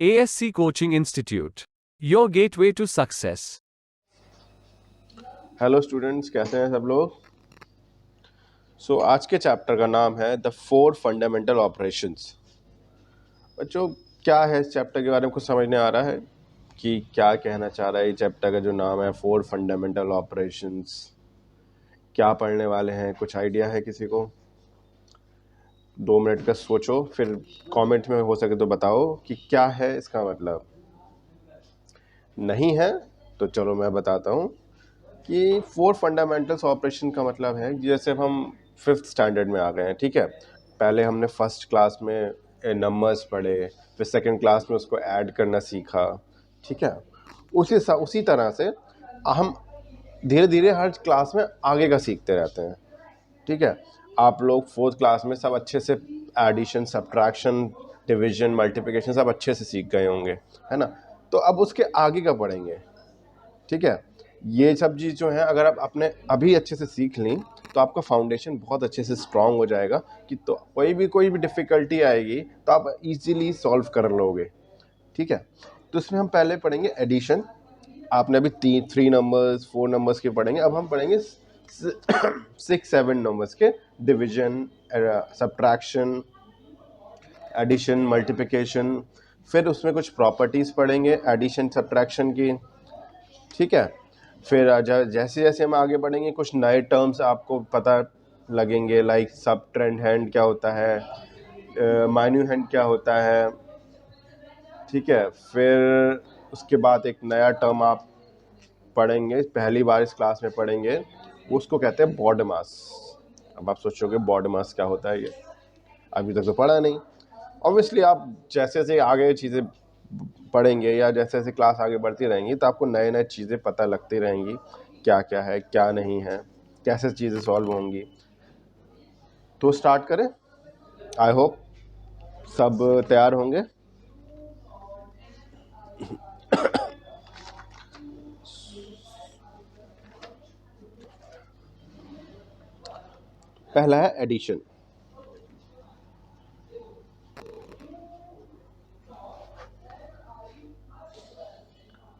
ASC Coaching Institute, your gateway to success. Hello students, कैसे हैं सब लोग। आज के चैप्टर का नाम है द 4 फंडामेंटल ऑपरेशंस। बच्चों, क्या है इस चैप्टर के बारे में कुछ समझ नहीं आ रहा है कि क्या कहना चाह रहा है ये चैप्टर का जो नाम है 4 फंडामेंटल ऑपरेशंस। क्या पढ़ने वाले हैं, कुछ आइडिया है किसी को? 2 मिनट का सोचो, फिर कमेंट में हो सके तो बताओ कि क्या है इसका मतलब। नहीं है तो चलो मैं बताता हूँ कि 4 फंडामेंटल्स ऑपरेशन का मतलब है जैसे हम 5th स्टैंडर्ड में आ गए हैं, ठीक है। पहले हमने फर्स्ट क्लास में नंबर्स पढ़े, फिर सेकंड क्लास में उसको ऐड करना सीखा, ठीक है। उसी तरह से हम धीरे धीरे हर क्लास में आगे का सीखते रहते हैं, ठीक है। आप लोग 4th क्लास में सब अच्छे से एडिशन, सब्ट्रैक्शन, डिवीजन, मल्टीप्लिकेशन सब अच्छे से सीख गए होंगे, है ना। तो अब उसके आगे का पढ़ेंगे, ठीक है। ये सब चीज़ जो है अगर आप अपने अभी अच्छे से सीख लें तो आपका फाउंडेशन बहुत अच्छे से स्ट्रांग हो जाएगा कि तो कोई भी डिफ़िकल्टी आएगी तो आप इजीली सॉल्व कर लोगे, ठीक है। तो इसमें हम पहले पढ़ेंगे एडिशन। आपने अभी 3 नंबर्स 4 नंबर्स के पढ़ेंगे, अब हम पढ़ेंगे 6-7 नंबर्स के डिवीजन, सब्ट्रैक्शन, एडिशन, मल्टीप्लिकेशन। फिर उसमें कुछ प्रॉपर्टीज़ पढ़ेंगे एडिशन सब्ट्रैक्शन की, ठीक है। फिर जैसे जैसे हम आगे बढ़ेंगे कुछ नए टर्म्स आपको पता लगेंगे, लाइक सब ट्रेंड हैंड क्या होता है, माइन्यू हैंड क्या होता है, ठीक है। फिर उसके बाद एक नया टर्म आप पढ़ेंगे, पहली बार इस क्लास में पढ़ेंगे, उसको कहते हैं बॉडी मास। अब आप सोचोगे बॉडी मास क्या होता है, ये अभी तक तो पढ़ा नहीं। ऑब्वियसली आप जैसे जैसे आगे चीज़ें पढ़ेंगे या जैसे जैसे क्लास आगे बढ़ती रहेंगी तो आपको नए नए चीज़ें पता लगती रहेंगी, क्या क्या है क्या नहीं है, कैसे चीज़ें सॉल्व होंगी। तो स्टार्ट करें। आई होप सब तैयार होंगे। पहला है एडिशन।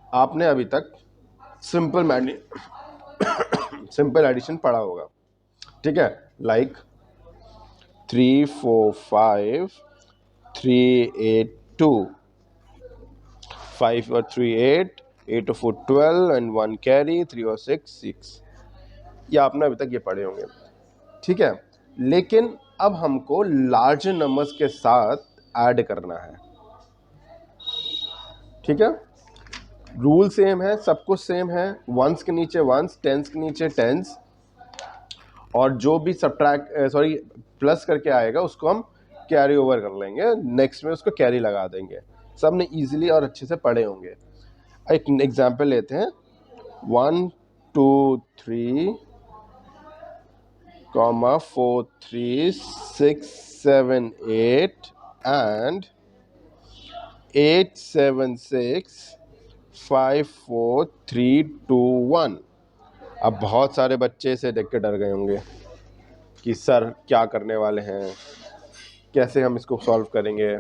आपने अभी तक सिंपल एडिशन पढ़ा होगा, ठीक है। लाइक 3 4 5 3 8 2, 5 और 3 8, 8 और 4 12 एंड 1 कैरी, 3 और 6 6। ये आपने अभी तक ये पढ़े होंगे, ठीक है। लेकिन अब हमको लार्जर नंबर्स के साथ ऐड करना है, ठीक है। रूल सेम है, सब कुछ सेम है, वंस के नीचे वंस, टेंस के नीचे टेंस, और जो भी प्लस करके आएगा उसको हम कैरी ओवर कर लेंगे, नेक्स्ट में उसको कैरी लगा देंगे। सब ने ईजिली और अच्छे से पढ़े होंगे। एक एग्जाम्पल लेते हैं, 1 2 3 4 3 6 7 8 and 8 7 6 5 4 3 2 1। अब बहुत सारे बच्चे से देख के डर गए होंगे कि सर क्या करने वाले हैं, कैसे हम इसको सॉल्व करेंगे।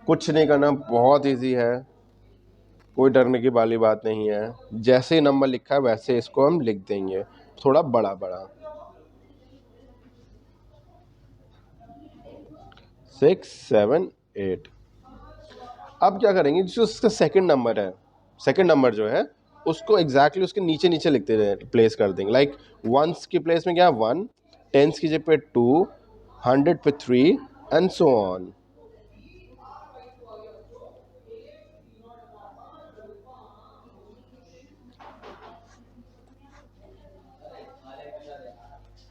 कुछ नहीं करना, बहुत इजी है, कोई डरने की वाली बात नहीं है। जैसे ही नंबर लिखा है वैसे इसको हम लिख देंगे, थोड़ा बड़ा बड़ा। 6 7 8। अब क्या करेंगे, जो उसका सेकंड नंबर है, सेकंड नंबर जो है उसको एग्जैक्टली उसके नीचे नीचे लिखते रहे, प्लेस कर देंगे। लाइक वंस की प्लेस में क्या 1, टेंस की जगह पे 2, 100 पे 3 एंड सो ऑन।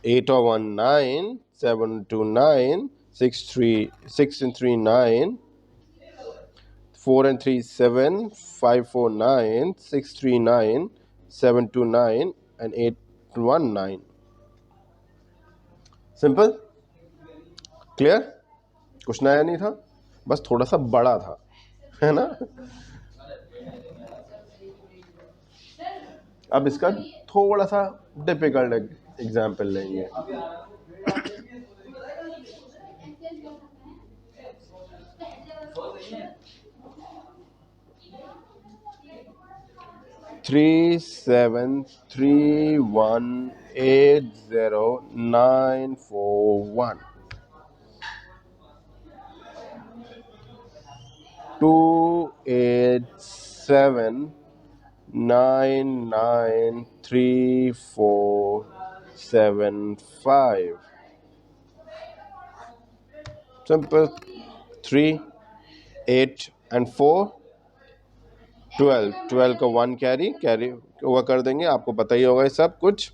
एट और 1 9, 7 2 9, 6 and 3 9, 4 and 3 7, 5 4 9, 6 3 9, 7 2 9 and 8 1 9। Simple, clear, कुछ नया नहीं था, बस थोड़ा सा बड़ा था, है ना। अब इसका थोड़ा सा डिफिकल्ट एग्जाम्पल लेंगे। 37318091 287993475. Simple. 3, 8 and 4 12 का 1 कैरी ओवर कर देंगे, आपको पता ही होगा ये सब कुछ.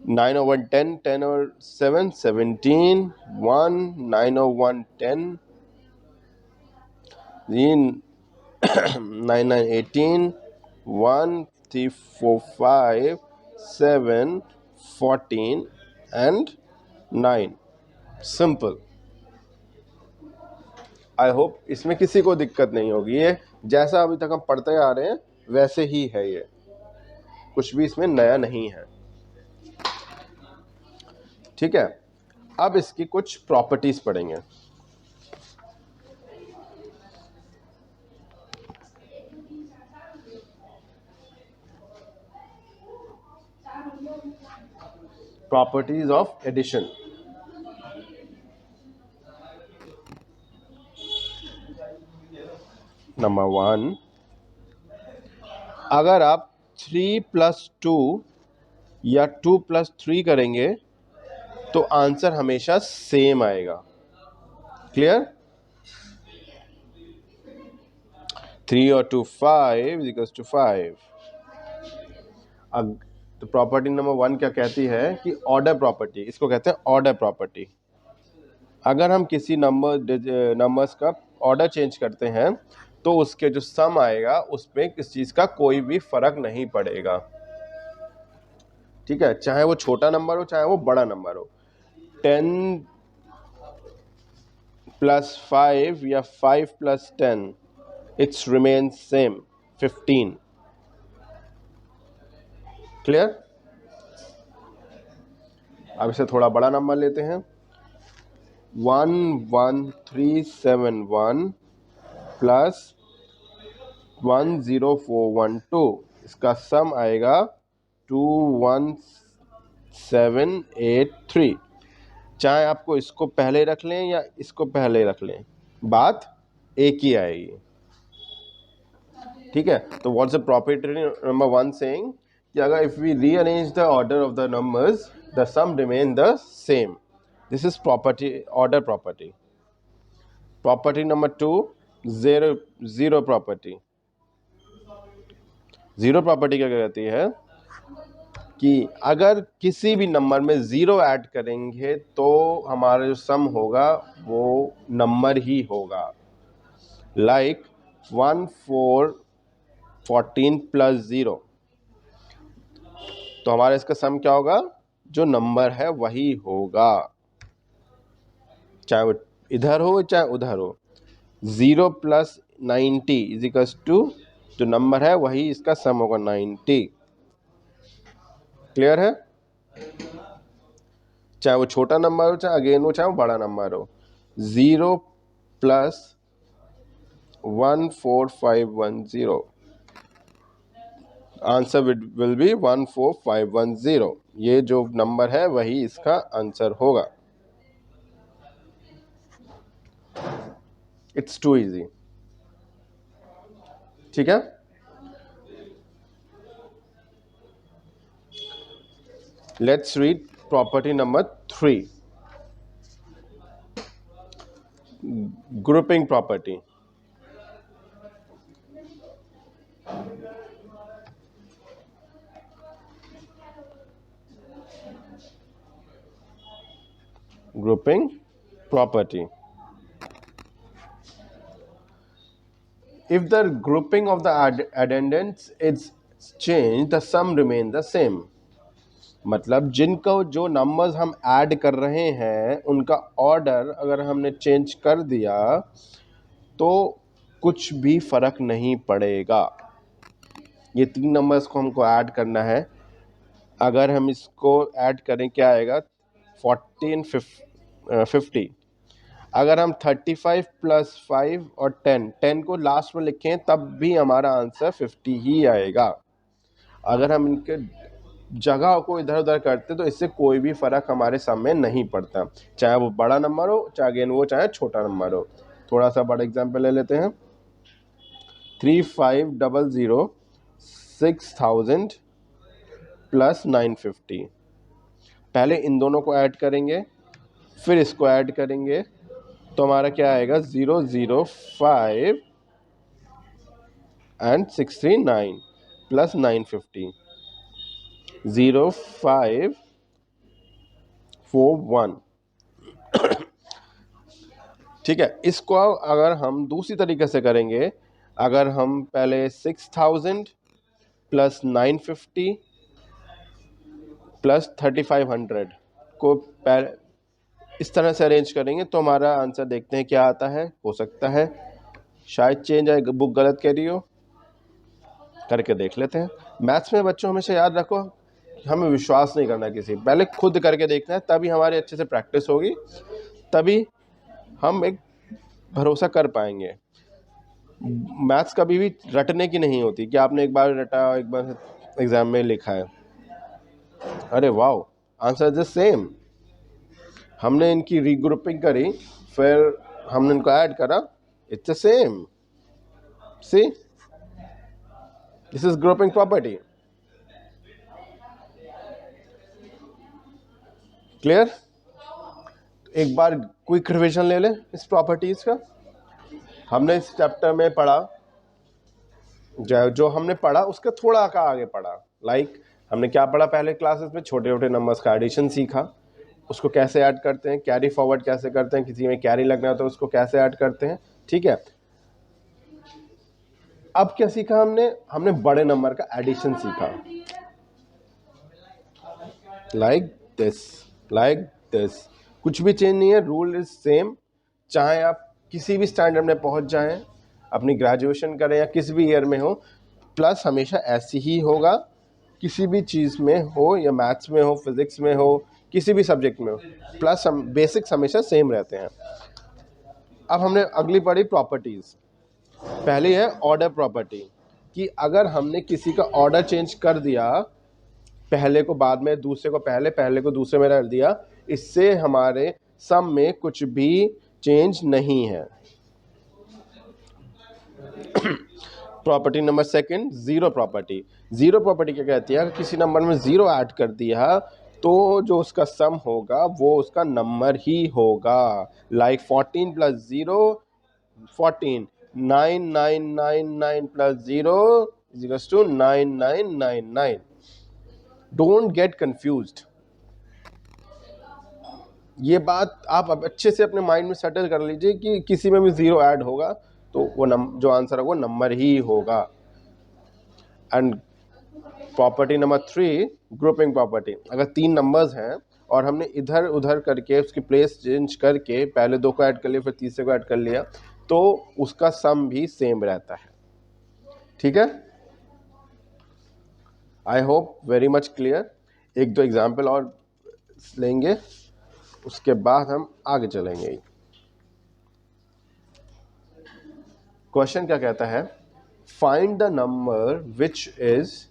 9 over 10, 10 over 7, 17, 1, 9 over 1, 10, 9, 9, 18, 1, 3, 4, 5, 7, 14 and 9. Simple. I hope इसमें किसी को दिक्कत नहीं होगी. ये जैसा अभी तक हम पढ़ते आ रहे हैं वैसे ही है, ये कुछ भी इसमें नया नहीं है. ठीक है, अब इसकी कुछ प्रॉपर्टीज पढ़ेंगे. Properties of addition. नंबर 1, अगर आप 3 + 2 या 2 + 3 करेंगे तो आंसर हमेशा सेम आएगा. क्लियर? 3 और 2 5 = 5. अब तो प्रॉपर्टी नंबर 1 क्या कहती है कि ऑर्डर प्रॉपर्टी, इसको कहते हैं ऑर्डर प्रॉपर्टी. अगर हम किसी नंबर्स का ऑर्डर चेंज करते हैं तो उसके जो सम आएगा उसमें किस चीज़ का कोई भी फर्क नहीं पड़ेगा. ठीक है, चाहे वो छोटा नंबर हो चाहे वो बड़ा नंबर हो. 10 + 5 या 5 + 10, इट्स रिमेन सेम, 15. क्लियर? अब इसे थोड़ा बड़ा नंबर लेते हैं. 11371 + 10412, इसका सम आएगा 21783. चाहे आपको इसको पहले रख लें या इसको पहले रख लें, बात एक ही आएगी. ठीक है, तो what's the property number 1 saying कि अगर if we rearrange the order of the numbers the sum remain the same. This is property, order property. Property number 2, zero property. Zero property क्या कहती है कि अगर किसी भी नंबर में जीरो ऐड करेंगे तो हमारा जो सम होगा वो नंबर ही होगा. लाइक 1414 + 0, तो हमारा इसका सम क्या होगा, जो नंबर है वही होगा, चाहे वो इधर हो चाहे उधर हो. 0 + 90 = जो नंबर है वही इसका सम होगा, 90. क्लियर है? चाहे वो छोटा नंबर हो चाहे अगेन हो चाहे वो बड़ा नंबर हो. 0 + 14510, आंसर विल बी 14510. ये जो नंबर है वही इसका आंसर होगा. It's too easy. ठीक है, let's read property number 3, grouping property. grouping property. If the grouping of the addendums is changed, the sum remain the same. मतलब जिनको जो नंबर्स हम ऐड कर रहे हैं उनका ऑर्डर अगर हमने चेंज कर दिया तो कुछ भी फर्क नहीं पड़ेगा. ये 3 नंबर्स को हमको ऐड करना है. अगर हम इसको ऐड करें क्या आएगा, 14 50. अगर हम 35 प्लस 5 और 10 को लास्ट में लिखें तब भी हमारा आंसर 50 ही आएगा। अगर हम इनके जगह को इधर उधर करते तो इससे कोई भी फर्क हमारे सामने नहीं पड़ता, चाहे वो बड़ा नंबर हो, चाहे अगेन वो चाहे छोटा नंबर हो। थोड़ा सा बड़ा एग्जांपल ले लेते हैं। 3500 6000 प्लस 950। पहले इन दोनों को ऐड करेंगे, फिर इसको ऐड करेंगे, तो हमारा क्या आएगा 005 एंड 639 प्लस 950 0541। ठीक है, इसको अगर हम दूसरी तरीके से करेंगे, अगर हम पहले 6000 प्लस 950 प्लस 3500 को इस तरह से अरेंज करेंगे तो हमारा आंसर देखते हैं क्या आता है। हो सकता है शायद चेंज आए, बुक गलत कह रही हो, करके देख लेते हैं। मैथ्स में बच्चों हमेशा याद रखो, हमें विश्वास नहीं करना किसी, पहले खुद करके देखना है, तभी हमारी अच्छे से प्रैक्टिस होगी, तभी हम एक भरोसा कर पाएंगे। मैथ्स कभी भी रटने की नहीं होती कि आपने एक बार रटा, एक बार एग्जाम में लिखा है, अरे वाह आंसर द सेम। हमने इनकी रीग्रुपिंग करी, फिर हमने इनको ऐड करा, it's the same. See, this is grouping property. Clear? एक बार क्विक रिवीजन ले लें इस प्रॉपर्टीज का। हमने इस चैप्टर में पढ़ा, जो हमने पढ़ा उसका थोड़ा का आगे पढ़ा। लाइक हमने क्या पढ़ा पहले क्लासेस में, छोटे छोटे नंबर्स का एडिशन सीखा, उसको कैसे ऐड करते हैं, कैरी फॉरवर्ड कैसे करते हैं, किसी में कैरी लगना है तो उसको कैसे ऐड करते हैं। ठीक है, अब क्या सीखा हमने बड़े नंबर का एडिशन सीखा, लाइक दिस। कुछ भी चेंज नहीं है, रूल इज सेम। चाहे आप किसी भी स्टैंडर्ड में पहुंच जाएं, अपनी ग्रेजुएशन करें या किसी भी ईयर में हो, प्लस हमेशा ऐसी ही होगा। किसी भी चीज़ में हो, या मैथ्स में हो, फिजिक्स में हो, किसी भी सब्जेक्ट में हो, प्लस हम बेसिक्स हमेशा सेम रहते हैं। अब हमने अगली पढ़ी प्रॉपर्टीज़। पहली है ऑर्डर प्रॉपर्टी, कि अगर हमने किसी का ऑर्डर चेंज कर दिया, पहले को बाद में, दूसरे को पहले, पहले को दूसरे में रख दिया, इससे हमारे सम में कुछ भी चेंज नहीं है। Property number second, zero property. Zero property क्या कहती है, अगर किसी नंबर में जीरो ऐड कर दिया तो जो उसका सम होगा वो उसका नंबर ही होगा। Like 14 plus 0 14, 9999 plus 0 is to 9999। Don't get confused. ये बात आप अब अच्छे से अपने माइंड में सेटल कर लीजिए कि किसी में भी जीरो ऐड होगा तो वो जो आंसर होगा वो नंबर ही होगा। And property number 3, grouping property. अगर 3 नंबर्स हैं और हमने इधर उधर करके उसकी प्लेस चेंज करके पहले 2 को ऐड कर लिया, फिर तीसरे को ऐड कर लिया, तो उसका सम भी सेम रहता है। ठीक है, I hope very much clear. 1-2 example और लेंगे, उसके बाद हम आगे चलेंगे। क्वेश्चन क्या कहता है, find the number which is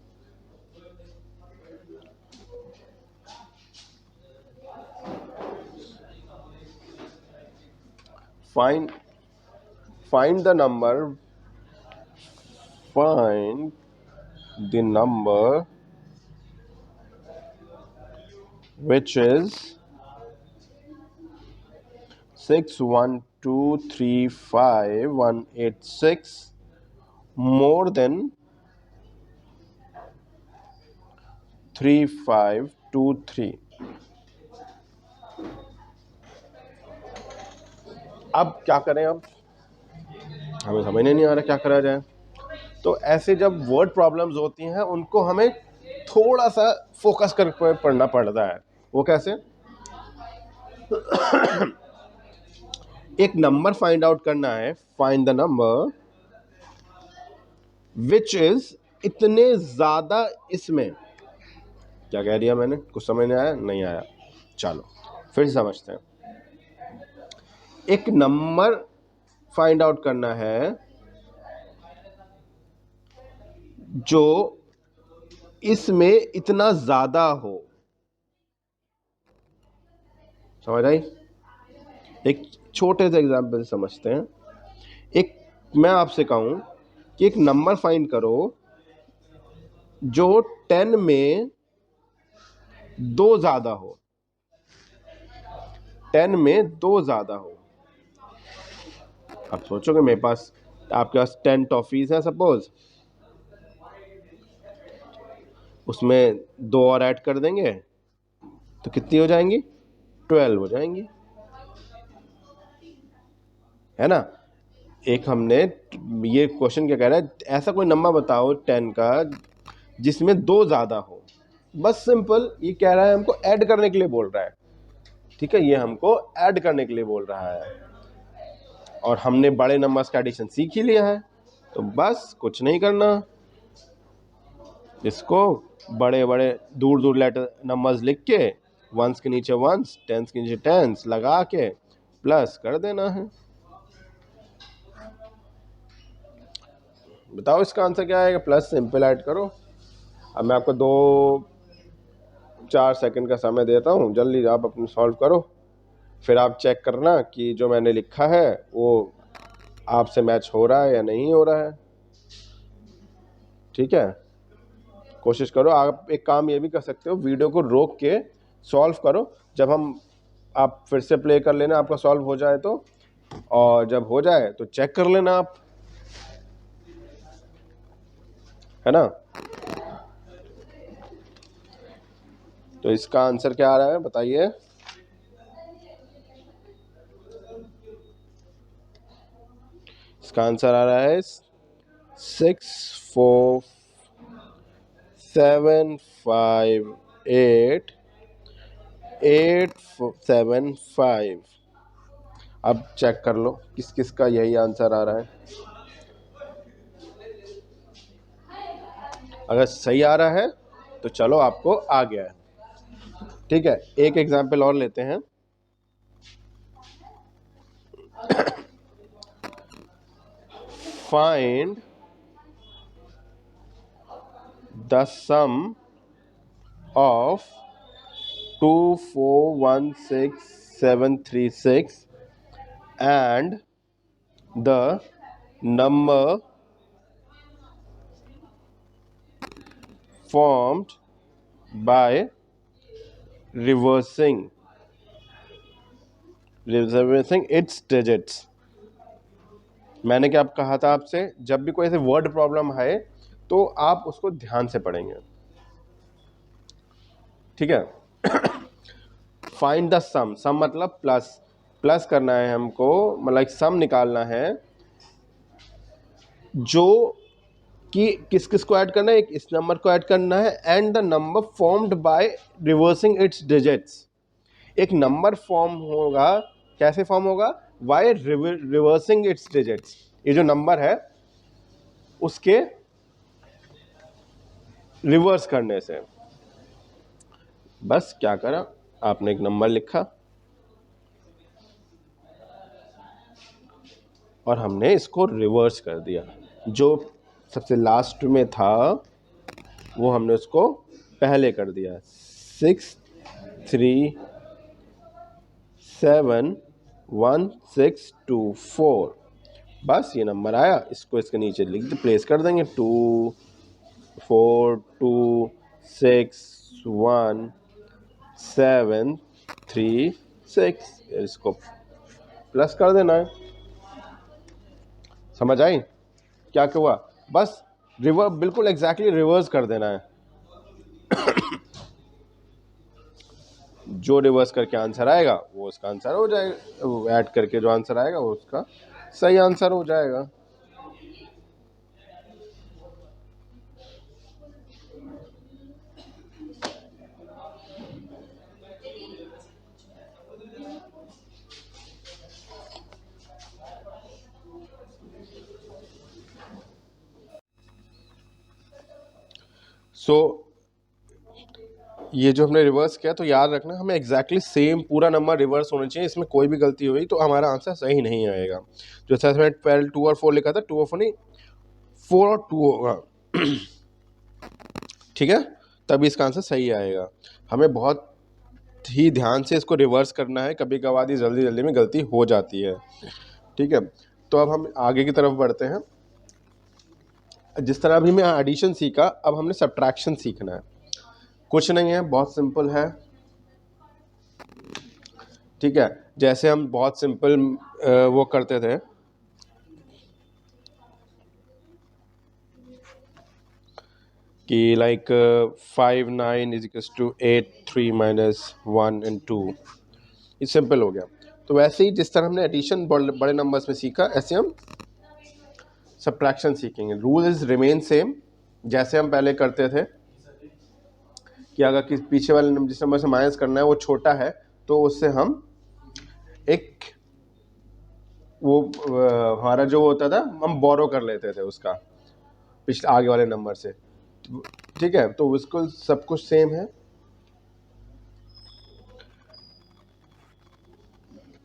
find the number which is 61235,186 more than 3523। अब क्या करें, अब हमें समझ नहीं आ रहा क्या करा जाए। तो ऐसे जब वर्ड प्रॉब्लम्स होती हैं उनको हमें थोड़ा सा फोकस करके पढ़ना पड़ता है। वो कैसे, एक नंबर फाइंड आउट करना है, find the number which is, इतने ज्यादा इसमें, क्या कह दिया मैंने, कुछ समझ नहीं आया? नहीं आया, चलो फिर समझते हैं। एक नंबर फाइंड आउट करना है जो इसमें इतना ज्यादा हो। समझ आई? एक छोटे से एग्जाम्पल समझते हैं। एक मैं आपसे कहूं कि एक नंबर फाइंड करो जो 10 में 2 ज्यादा हो। 10 में 2 ज्यादा हो। आप सोचोगे मेरे पास, आपके पास 10 टॉफीज हैं सपोज, उसमें 2 और ऐड कर देंगे तो कितनी हो जाएंगी? 12 हो जाएंगी, है ना? एक हमने, ये क्वेश्चन क्या कह रहा है, ऐसा कोई नंबर बताओ 10 का जिसमें 2 ज्यादा हो। बस सिंपल, ये कह रहा है हमको ऐड करने के लिए बोल रहा है। ठीक है, ये हमको ऐड करने के लिए बोल रहा है और हमने बड़े नंबर्स का एडिशन सीख ही लिया है, तो बस कुछ नहीं करना, इसको बड़े बड़े दूर दूर लेटर नंबर्स लिख के वंस के नीचे वंस, टेंस के नीचे टेंस लगा के प्लस कर देना है। बताओ इसका आंसर क्या आएगा? प्लस सिंपल ऐड करो। अब मैं आपको 2-4 सेकंड का समय देता हूँ, जल्दी आप अपने सॉल्व करो, फिर आप चेक करना कि जो मैंने लिखा है वो आपसे मैच हो रहा है या नहीं हो रहा है। ठीक है, कोशिश करो। आप एक काम ये भी कर सकते हो, वीडियो को रोक के सॉल्व करो, जब हम आप फिर से प्ले कर लेना आपका सॉल्व हो जाए तो, और जब हो जाए तो चेक कर लेना आप, है ना? तो इसका आंसर क्या आ रहा है बताइए? इसका आंसर आ रहा है 64758 अब चेक कर लो किस किस का यही आंसर आ रहा है। अगर सही आ रहा है तो चलो आपको आ गया है। ठीक है, एक एग्जाम्पल और लेते हैं। Find the sum of 2416736 and the number formed by reversing its digits। मैंने क्या कहा था आपसे, जब भी कोई ऐसे वर्ड प्रॉब्लम है तो आप उसको ध्यान से पढ़ेंगे। ठीक है, फाइंड द सम, सम मतलब प्लस, प्लस करना है हमको, मतलब सम निकालना है जो कि किस किस को ऐड करना है, एक इस नंबर को ऐड करना है, and the number formed by reversing it's digits. एक नंबर फॉर्म होगा, कैसे फॉर्म होगा? By reversing it's digits. ये जो नंबर है उसके रिवर्स करने से। बस क्या करा आपने, एक नंबर लिखा और हमने इसको रिवर्स कर दिया। जो सबसे लास्ट में था वो हमने उसको पहले कर दिया। 637164। बस ये नंबर आया, इसको इसके नीचे लिख दे, प्लेस कर देंगे 2426173 इसको प्लस कर देना है। समझ आई क्या क्या हुआ? बस रिवर्स, बिल्कुल एग्जैक्टली रिवर्स कर देना है। जो रिवर्स करके आंसर आएगा वो उसका आंसर हो जाएगा, वो ऐड करके जो आंसर आएगा वो उसका सही आंसर हो जाएगा। सो ये जो हमने रिवर्स किया तो याद रखना हमें एग्जैक्टली सेम पूरा नंबर रिवर्स होना चाहिए, इसमें कोई भी गलती हुई तो हमारा आंसर सही नहीं आएगा। जैसे मैंने पहले 2 और 4 लिखा था, 2 और 4 नहीं, 4 और 2 होगा, ठीक है, तभी इसका आंसर सही आएगा। हमें बहुत ही ध्यान से इसको रिवर्स करना है, कभी कभार जल्दी जल्दी में गलती हो जाती है, ठीक है। तो अब हम आगे की तरफ बढ़ते हैं। जिस तरह अभी मैं एडिशन सीखा, अब हमने सब्ट्रैक्शन सीखना है। कुछ नहीं है, बहुत सिंपल है, ठीक है। जैसे हम बहुत सिंपल वो करते थे कि like 5 9 is equals to 8 3 minus 1 and 2, ये सिंपल हो गया। तो वैसे ही जिस तरह हमने एडिशन बड़े नंबर्स में सीखा, ऐसे हम सब्ट्रैक्शन सीखेंगे। रूल इज रिमेन सेम, जैसे हम पहले करते थे कि अगर किस पीछे वाले नंबर जिस नंबर से माइनस करना है वो छोटा है तो उससे हम एक वो हमारा जो होता था हम बोरो कर लेते थे उसका पिछले आगे वाले नंबर से, ठीक है। तो उसको सब कुछ सेम है।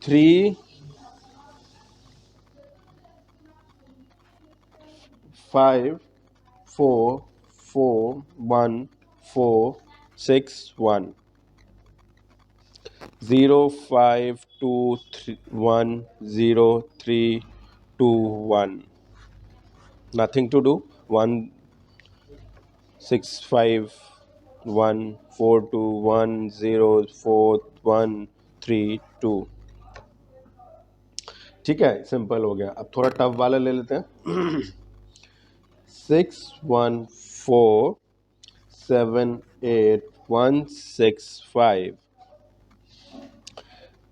3 5 4 4 1 4 6 1 0 5 2 3 1 0 3 2 1, nothing to do, 1 6 5 1 4 2 1 0 4 1 3 2, ठीक है, सिंपल हो गया। अब थोड़ा टफ वाला ले लेते हैं। 6 1 4 7 8 1 6 5,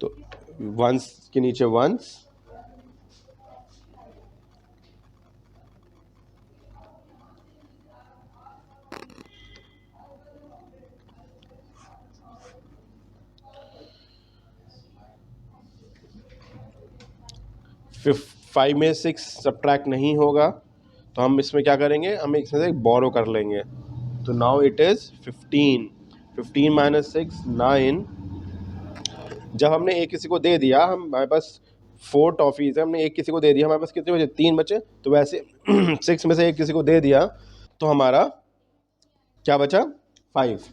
तो वंस के नीचे वंस, फिर 5 में 6 सब्ट्रैक्ट नहीं होगा तो हम इसमें क्या करेंगे, हम इसमें से बोरो कर लेंगे। तो नाउ इट इज 15 15 माइनस 6 9। जब हमने एक किसी को दे दिया, हम हमारे पास 4 टॉफीज है, हमने एक किसी को दे दिया, हमारे पास कितने बचे, 3 बचे। तो वैसे 6 में से एक किसी को दे दिया तो हमारा क्या बचा, 5।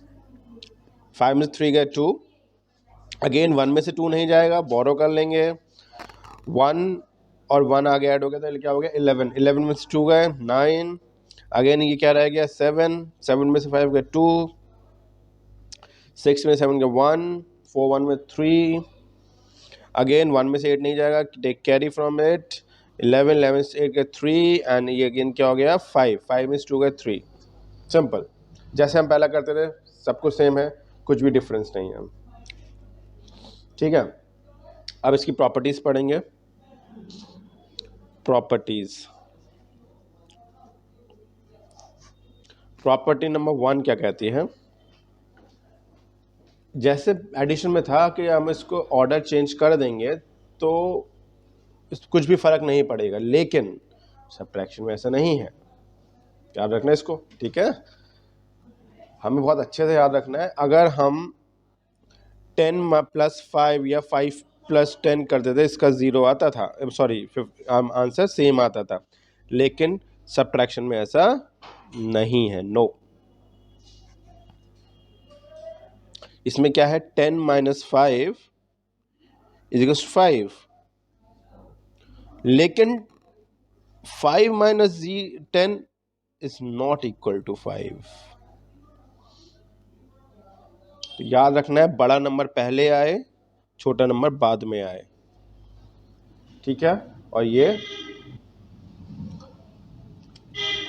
5 में से 3 गए 2, अगेन 1 में से 2 नहीं जाएगा, बोरो कर लेंगे। 1 और 1 आगे ऐड हो गया तो क्या हो गया 11। 11 में से 2 गए 9, अगेन ये क्या रह गया 7। 7 में से 5 गए 2, 6 में 7 गए 1, 4 1 में 3, अगेन 1 में से 8 नहीं जाएगा, टेक कैरी फ्रॉम इट। 11 11 से 8 गए 3 एंड ये अगेन क्या हो गया 5। 5 में से 2 गए 3, सिंपल। जैसे हम पहला करते थे सब कुछ सेम है, कुछ भी डिफरेंस नहीं है, ठीक है। अब इसकी प्रॉपर्टीज पढ़ेंगे। प्रॉपर्टी नंबर 1 क्या कहती है, जैसे एडिशन में था कि हम इसको ऑर्डर चेंज कर देंगे तो कुछ भी फर्क नहीं पड़ेगा, लेकिन सब्ट्रैक्शन में ऐसा नहीं है, याद रखना इसको, ठीक है। हमें बहुत अच्छे से याद रखना है। अगर हम 10 प्लस 5 या 5 प्लस 10 करते थे, इसका 0 आता था, सॉरी आंसर सेम आता था, लेकिन सब्ट्रैक्शन में ऐसा नहीं है, नो। इसमें क्या है, 10 माइनस 5 इज इक्वल टू 5, लेकिन 5 minus 10 is not equal to 5। तो याद रखना है, बड़ा नंबर पहले आए, छोटा नंबर बाद में आए, ठीक है। और ये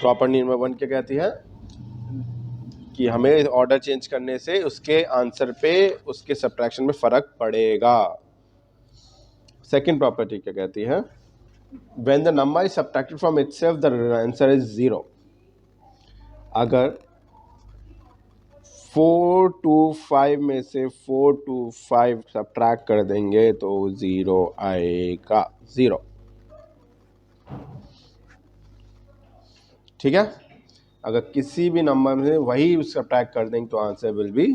प्रॉपर्टी नंबर 1 क्या कहती है कि हमें ऑर्डर चेंज करने से उसके आंसर पे उसके सब्ट्रैक्शन में फर्क पड़ेगा। सेकंड प्रॉपर्टी क्या कहती है, when the number is subtracted from itself the answer is 0। अगर 4 to 5 में से 4 to 5 सब्ट्रैक्ट कर देंगे तो 0 आएगा, 0, ठीक है। अगर किसी भी नंबर में वही सब्ट्रैक्ट कर देंगे तो answer will be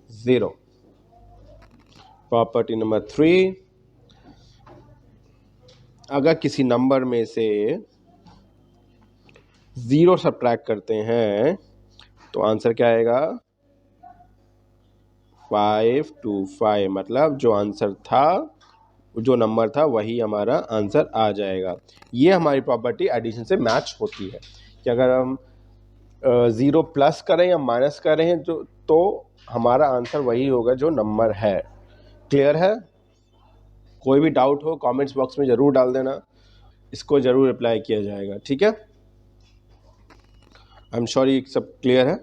0। Property number 3, अगर किसी नंबर में से 0 सब्ट्रैक्ट करते हैं तो आंसर क्या आएगा? 525, मतलब जो आंसर था, जो नंबर था वही हमारा आंसर आ जाएगा। ये हमारी प्रॉपर्टी एडिशन से मैच होती है कि अगर हम 0 प्लस करें या माइनस करें तो हमारा आंसर वही होगा जो नंबर है। क्लियर है? कोई भी डाउट हो कमेंट्स बॉक्स में ज़रूर डाल देना, इसको ज़रूर रिप्लाई किया जाएगा। ठीक है, आई एम श्योर ये सब क्लियर है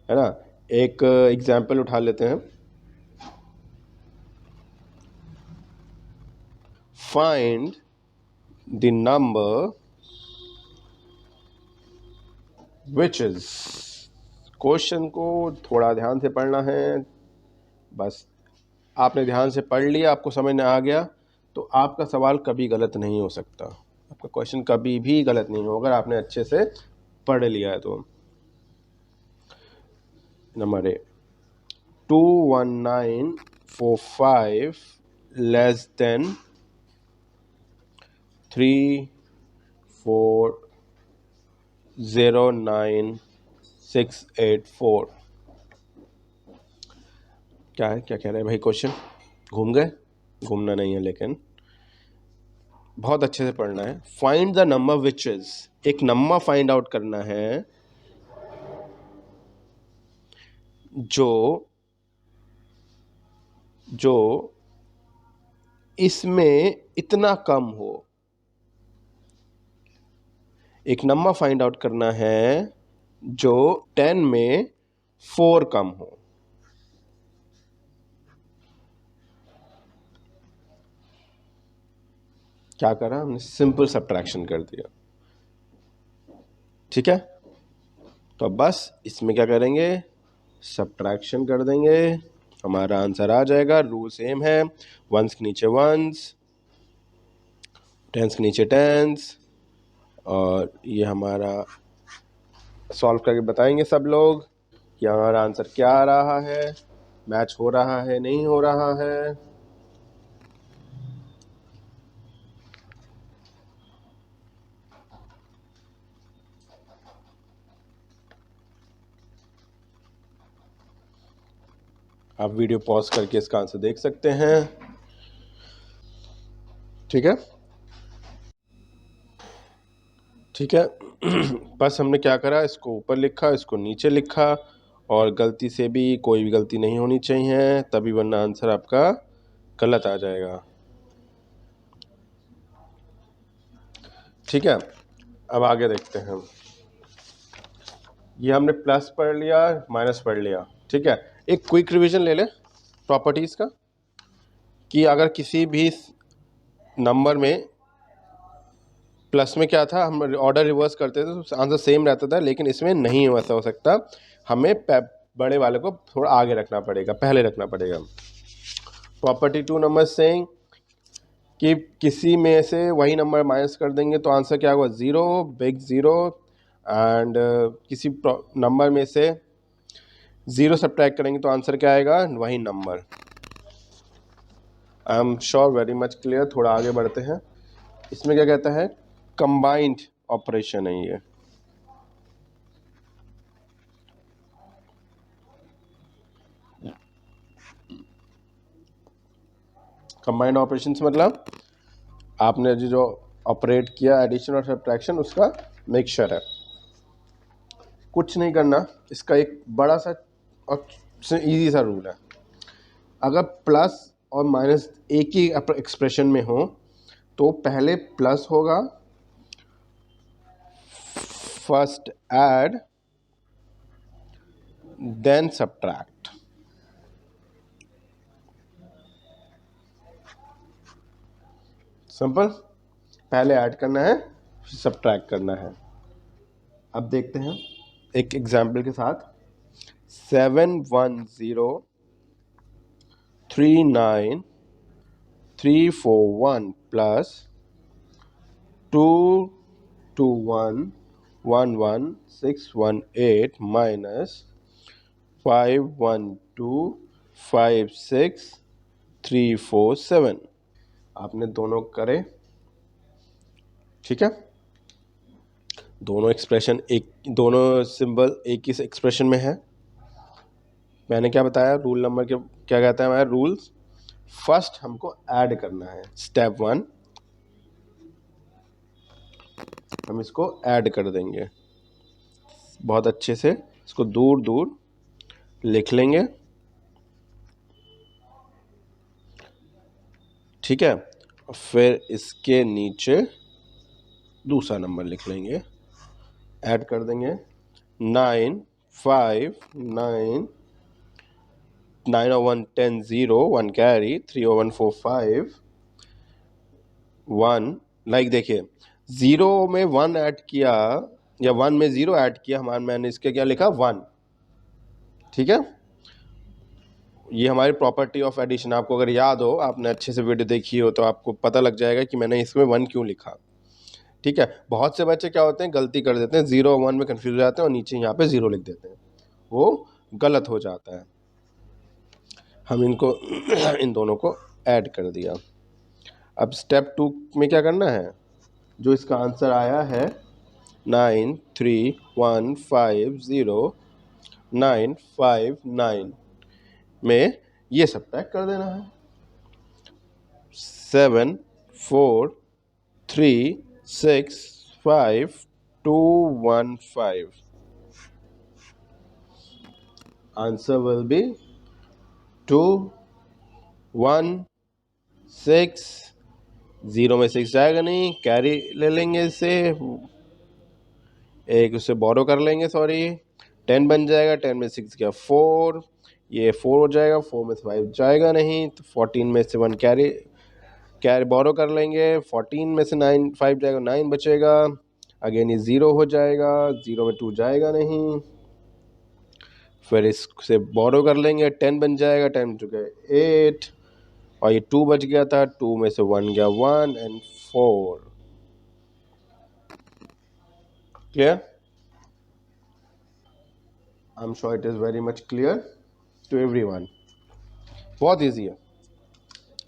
ना? एक एग्जाम्पल उठा लेते हैं। Find the number which is, question को थोड़ा ध्यान से पढ़ना है। बस आपने ध्यान से पढ़ लिया, आपको समझ में आ गया, तो आपका सवाल कभी गलत नहीं हो सकता, आपका क्वेश्चन कभी भी गलत नहीं होगा अगर आपने अच्छे से पढ़ लिया है तो। Number A, 21945 less than 3409684। क्या है, क्या कह रहे हैं भाई? क्वेश्चन घूम गए? घूमना नहीं है, लेकिन बहुत अच्छे से पढ़ना है। Find the number which is, एक नंबर फाइंड आउट करना है जो इसमें इतना कम हो। एक नंबर फाइंड आउट करना है जो 10 में 4 कम हो। क्या करा हमने? सिंपल सब्ट्रैक्शन कर दिया। ठीक है, तो अब बस इसमें क्या करेंगे? सब्ट्रैक्शन कर देंगे, हमारा आंसर आ जाएगा। रूल सेम है, वंस के नीचे वंस, टेंस के नीचे टेंस, और ये हमारा सॉल्व करके बताएंगे सब लोग कि हमारा आंसर क्या आ रहा है, मैच हो रहा है नहीं हो रहा है। आप वीडियो पॉज करके इसका आंसर देख सकते हैं। ठीक है, ठीक है। बस हमने क्या करा, इसको ऊपर लिखा, इसको नीचे लिखा, और गलती से भी कोई भी गलती नहीं होनी चाहिए तभी, वरना आंसर आपका गलत आ जाएगा। ठीक है, अब आगे देखते हैं। ये हमने प्लस पढ़ लिया, माइनस पढ़ लिया। ठीक है, एक क्विक रिवीजन ले ले प्रॉपर्टीज का, कि अगर किसी भी नंबर में प्लस में क्या था, हम ऑर्डर रिवर्स करते थे तो आंसर सेम रहता था, लेकिन इसमें नहीं वैसा हो सकता, हमें बड़े वाले को थोड़ा आगे रखना पड़ेगा, पहले रखना पड़ेगा। प्रॉपर्टी 2 नंबर सेइंग कि किसी में से वही नंबर माइनस कर देंगे तो आंसर क्या होगा? 0, बिग 0। एंड किसी नंबर में से 0 सब्ट्रैक्ट करेंगे तो आंसर क्या आएगा? वही number. I am sure very much clear. थोड़ा आगे बढ़ते हैं। इसमें क्या कहता है? कंबाइंड ऑपरेशन है ये। कंबाइंड ऑपरेशन मतलब आपने जो ऑपरेट किया एडिशन और सब्ट्रैक्शन, उसका मिक्सचर है। कुछ नहीं करना, इसका एक बड़ा सा और इजी सा रूल है। अगर प्लस और माइनस एक ही एक्सप्रेशन में हो तो पहले प्लस होगा, first add then subtract. Simple, पहले ऐड करना है फिर सब्ट्रैक्ट करना है। अब देखते हैं एक एग्जाम्पल के साथ। 71039341 प्लस 221111618 माइनस 5 1 2 5 6 3 4 7। आपने दोनों करे, ठीक है। दोनों एक्सप्रेशन एक, दोनों सिंबल एक ही एक्सप्रेशन में है। मैंने क्या बताया रूल नंबर के, क्या कहता है हमारा रूल्स, फर्स्ट हमको ऐड करना है। स्टेप 1 हम इसको ऐड कर देंगे, बहुत अच्छे से इसको दूर दूर लिख लेंगे, ठीक है। फिर इसके नीचे दूसरा नंबर लिख लेंगे, ऐड कर देंगे 9 5 9 9 और 1 10 0 1 कैरी 3 और 1 4 5 1। लाइक देखिए 0 में 1 ऐड किया या 1 में 0 ऐड किया, हमारे मैंने इसके क्या लिखा 1, ठीक है। ये हमारी प्रॉपर्टी ऑफ एडिशन, आपको अगर याद हो, आपने अच्छे से वीडियो देखी हो तो आपको पता लग जाएगा कि मैंने इसमें 1 क्यों लिखा, ठीक है। बहुत से बच्चे क्या होते हैं, गलती कर देते हैं, 0 और 1 में कंफ्यूज हो जाते हैं और नीचे यहाँ पे 0 लिख देते हैं, वो गलत हो जाता है। हम इनको इन दोनों को ऐड कर दिया। अब स्टेप 2 में क्या करना है, जो इसका आंसर आया है 9 3 1 5 0 9 5 9 में ये सब पैक कर देना है। 7 4 3 6 5 2 1 5। Answer will be 2 1 6। 0 में 6 जाएगा नहीं, कैरी ले लेंगे इसे, एक उससे बोरो कर लेंगे, सॉरी 10 बन जाएगा, 10 में 6 गया 4, ये 4 हो जाएगा, 4 में से 5 जाएगा नहीं, तो 14 में से 1 कैरी बोरो कर लेंगे, 14 में से 9 5 जाएगा, 9 बचेगा, अगेन ये 0 हो जाएगा, 0 में 2 जाएगा नहीं, फिर इससे बोरो कर लेंगे, 10 बन जाएगा, 10 चुके 8, और ये 2 बच गया था, 2 में से 1 गया 1 and 4। Clear? I am sure it is very much clear to everyone. बहुत इजी है,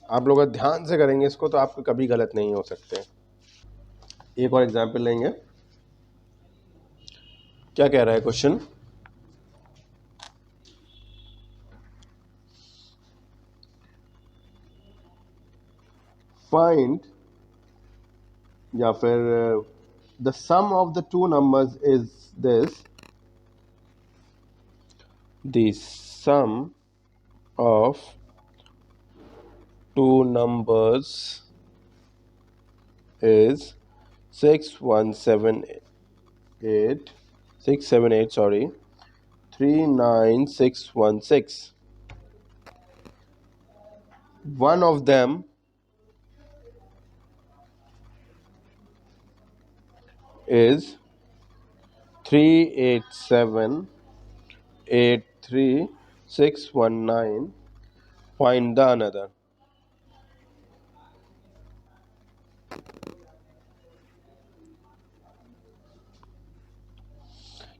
आप लोग अगर ध्यान से करेंगे इसको तो आपको कभी गलत नहीं हो सकते। एक और एग्जांपल लेंगे, क्या कह रहा है क्वेश्चन, फाइंड, या फिर the sum of the two numbers is this, the sum of two numbers is 678 678 sorry 39616. One of them is 38783 619. Find the another.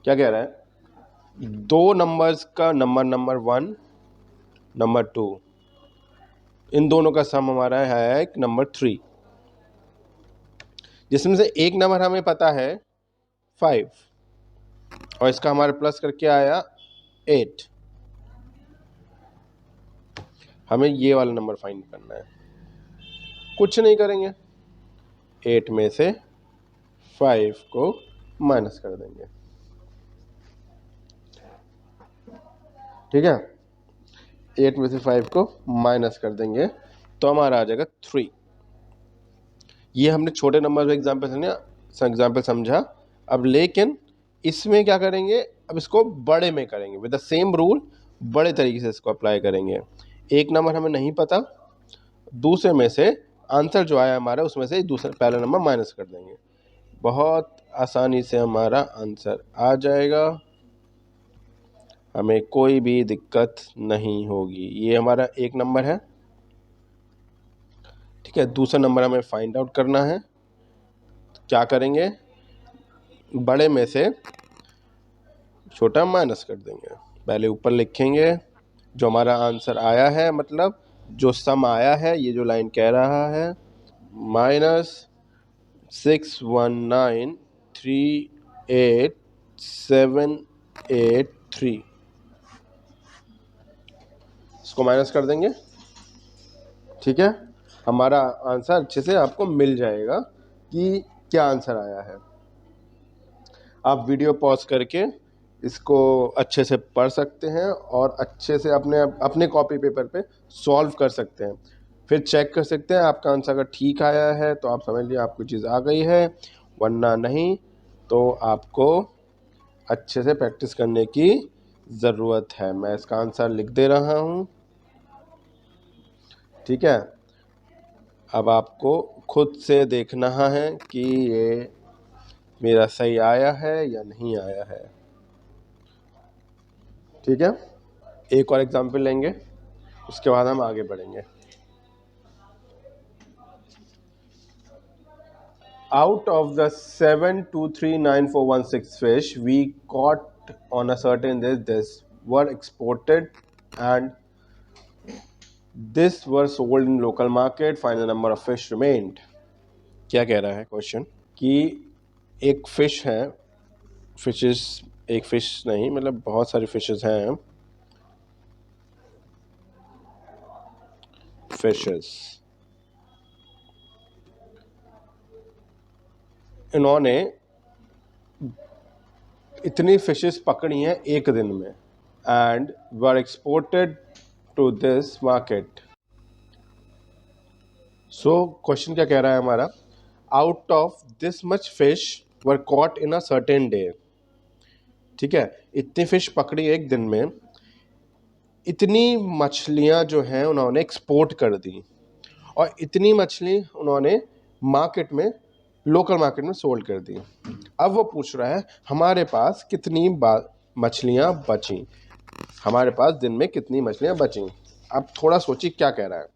क्या कह रहा है, दो नंबर्स का नंबर 1 नंबर 2, इन दोनों का सम हमारा है नंबर 3, जिसमें से एक नंबर हमें पता है 5 और इसका हमारे प्लस करके आया 8। हमें ये वाला नंबर फाइंड करना है। कुछ नहीं करेंगे, 8 में से 5 को माइनस कर देंगे, ठीक है। 8 में से 5 को माइनस कर देंगे तो हमारा आ जाएगा 3। ये हमने छोटे नंबर का एग्जाम्पल समझा। अब लेकिन इसमें क्या करेंगे, अब इसको बड़े में करेंगे विद द सेम रूल, बड़े तरीके से इसको अप्लाई करेंगे। एक नंबर हमें नहीं पता, दूसरे में से आंसर जो आया हमारा उसमें से दूसरा पहला नंबर माइनस कर देंगे, बहुत आसानी से हमारा आंसर आ जाएगा, हमें कोई भी दिक्कत नहीं होगी। ये हमारा एक नंबर है, ठीक है। दूसरा नंबर हमें फाइंड आउट करना है, तो क्या करेंगे, बड़े में से छोटा माइनस कर देंगे, पहले ऊपर लिखेंगे जो हमारा आंसर आया है, मतलब जो सम आया है, ये जो लाइन कह रहा है -61938,783, इसको माइनस कर देंगे। ठीक है, हमारा आंसर अच्छे से आपको मिल जाएगा कि क्या आंसर आया है। आप वीडियो पॉज करके इसको अच्छे से पढ़ सकते हैं और अच्छे से अपने कॉपी पेपर पे सॉल्व कर सकते हैं, फिर चेक कर सकते हैं आपका आंसर अगर ठीक आया है तो आप समझ लीजिए आपको चीज़ आ गई है, वरना नहीं तो आपको अच्छे से प्रैक्टिस करने की ज़रूरत है। मैं इसका आंसर लिख दे रहा हूँ। ठीक है, अब आपको खुद से देखना है कि ये मेरा सही आया है या नहीं आया है। ठीक है, एक और एग्जाम्पल लेंगे, उसके बाद हम आगे बढ़ेंगे। Out of the 7239416 fish we caught on a certain day, this were exported and this were sold in local market. Find the number of fish remained. क्या कह रहा है क्वेश्चन कि एक फिश है, फिशेस, एक फिश नहीं मतलब बहुत सारी फिशेस हैं, फिशेस, इन्होंने इतनी फिशेस पकड़ी हैं एक दिन में and were exported to this market. So question क्या कह रहा है हमारा, out of this much fish were caught in a certain day. ठीक है, इतनी फिश पकड़ी एक दिन में, इतनी मछलियां जो हैं उन्होंने एक्सपोर्ट कर दी और इतनी मछली उन्होंने मार्केट में, लोकल मार्केट में सोल्ड कर दी। अब वो पूछ रहा है हमारे पास कितनी मछलियां बची, हमारे पास दिन में कितनी मछलियां बची। अब थोड़ा सोचिए क्या कह रहा है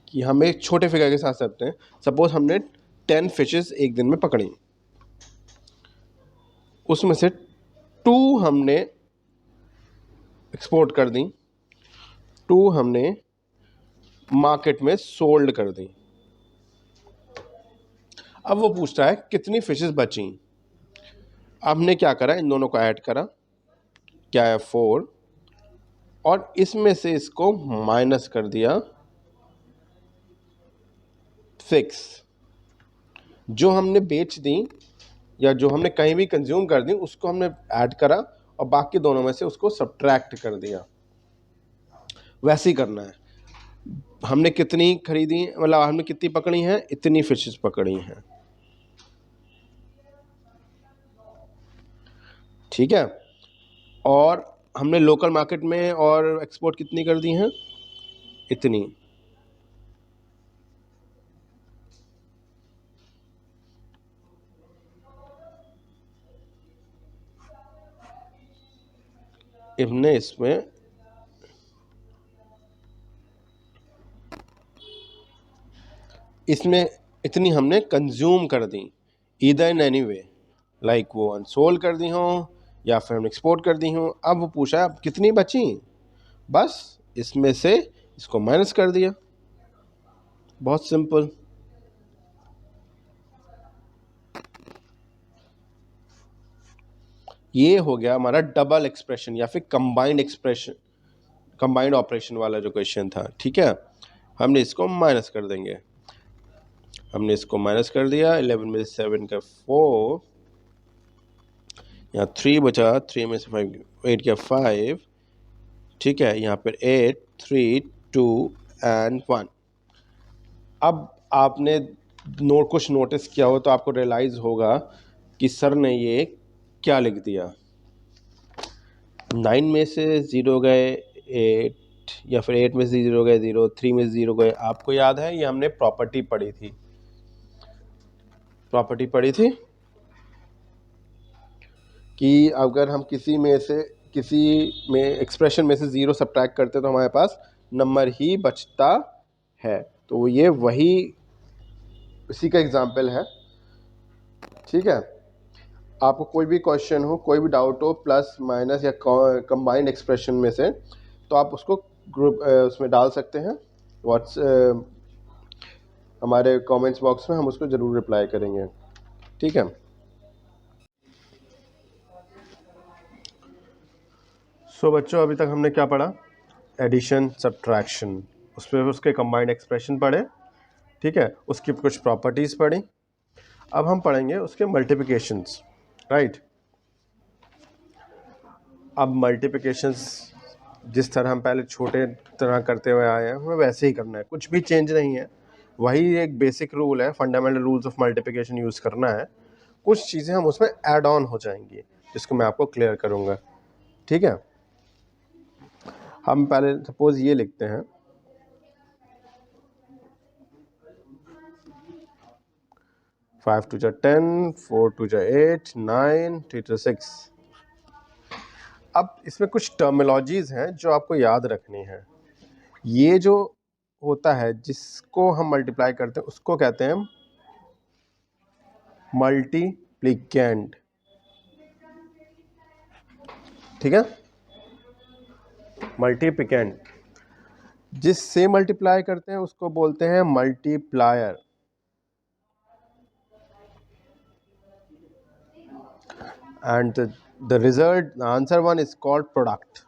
कि हम एक छोटे फिगर के साथ चलते हैं। सपोज हमने 10 फिशेस एक दिन में पकड़ी, उसमें से 2 हमने एक्सपोर्ट कर दी, 2 हमने मार्केट में सोल्ड कर दी। अब वो पूछ रहा है कितनी फिशेस बची। हमने क्या करा, इन दोनों को ऐड करा, क्या है 4, और इसमें से इसको माइनस कर दिया 6। जो हमने बेच दी या जो हमने कहीं भी कंज्यूम कर दी उसको हमने ऐड करा और बाकी दोनों में से उसको सब्ट्रैक्ट कर दिया। वैसे ही करना है, हमने कितनी खरीदी, मतलब हमने कितनी पकड़ी हैं, इतनी फिशेस पकड़ी हैं। ठीक है, और हमने लोकल मार्केट में और एक्सपोर्ट कितनी कर दी हैं, इतनी। हमने इसमें इतनी हमने कंज्यूम कर दी, either in any way, like वो अनसोल्ड कर दी हों या फिर हमने एक्सपोर्ट कर दी हों। अब वो पूछा अब कितनी बची, बस इसमें से इसको माइनस कर दिया, बहुत सिंपल। ये हो गया हमारा डबल एक्सप्रेशन या फिर कंबाइंड एक्सप्रेशन, कंबाइंड ऑपरेशन वाला जो क्वेश्चन था। ठीक है, हमने इसको माइनस कर देंगे, हमने इसको माइनस कर दिया, 11 में से 7 का 4, यहाँ 3 बचा, 3 में से 5, 8 का 5। ठीक है, यहाँ पर 8, 3, 2 एंड 1। अब आपने कुछ नोटिस किया हो तो आपको रियलाइज़ होगा कि सर ने ये क्या लिख दिया। 9 में से 0 गए 8, या फिर 8 में से 0 गए 0, 3 में से 0 गए। आपको याद है ये हमने प्रॉपर्टी पढ़ी थी, प्रॉपर्टी पढ़ी थी कि अगर हम किसी में एक्सप्रेशन में से 0 सब्ट्रैक्ट करते तो हमारे पास नंबर ही बचता है। तो ये वही इसी का एग्जाम्पल है। ठीक है, आपको कोई भी क्वेश्चन हो, कोई भी डाउट हो प्लस माइनस या कंबाइंड एक्सप्रेशन में से, तो आप उसको ग्रुप उसमें डाल सकते हैं हमारे कमेंट्स बॉक्स में, हम उसको ज़रूर रिप्लाई करेंगे। ठीक है। सो बच्चों, अभी तक हमने क्या पढ़ा? एडिशन, सब्ट्रैक्शन, उसके कंबाइंड एक्सप्रेशन पढ़े। ठीक है, उसकी कुछ प्रॉपर्टीज़ पढ़ी। अब हम पढ़ेंगे उसके मल्टीप्लिकेशंस, राइट। अब मल्टीप्लिकेशंस जिस तरह हम पहले छोटे तरह करते हुए आए हैं, हमें वैसे ही करना है, कुछ भी चेंज नहीं है। वही एक बेसिक रूल है, fundamental rules of multiplication use करना है। कुछ चीज़ें हम उसमें ऐड ऑन हो जाएंगी, जिसको मैं आपको क्लियर करूँगा। ठीक है। हम पहले सपोज ये लिखते हैं, 5 2 10, 4 2 8, 9 3 6। अब इसमें कुछ टर्मिनोलॉजीज हैं जो आपको याद रखनी है। ये जो होता है जिसको हम मल्टीप्लाई करते हैं, उसको कहते हैं मल्टीप्लिकेंड। ठीक है, मल्टीप्लिकेंड। जिससे मल्टीप्लाई करते हैं उसको बोलते हैं multiplier. And the result, the answer one is called product.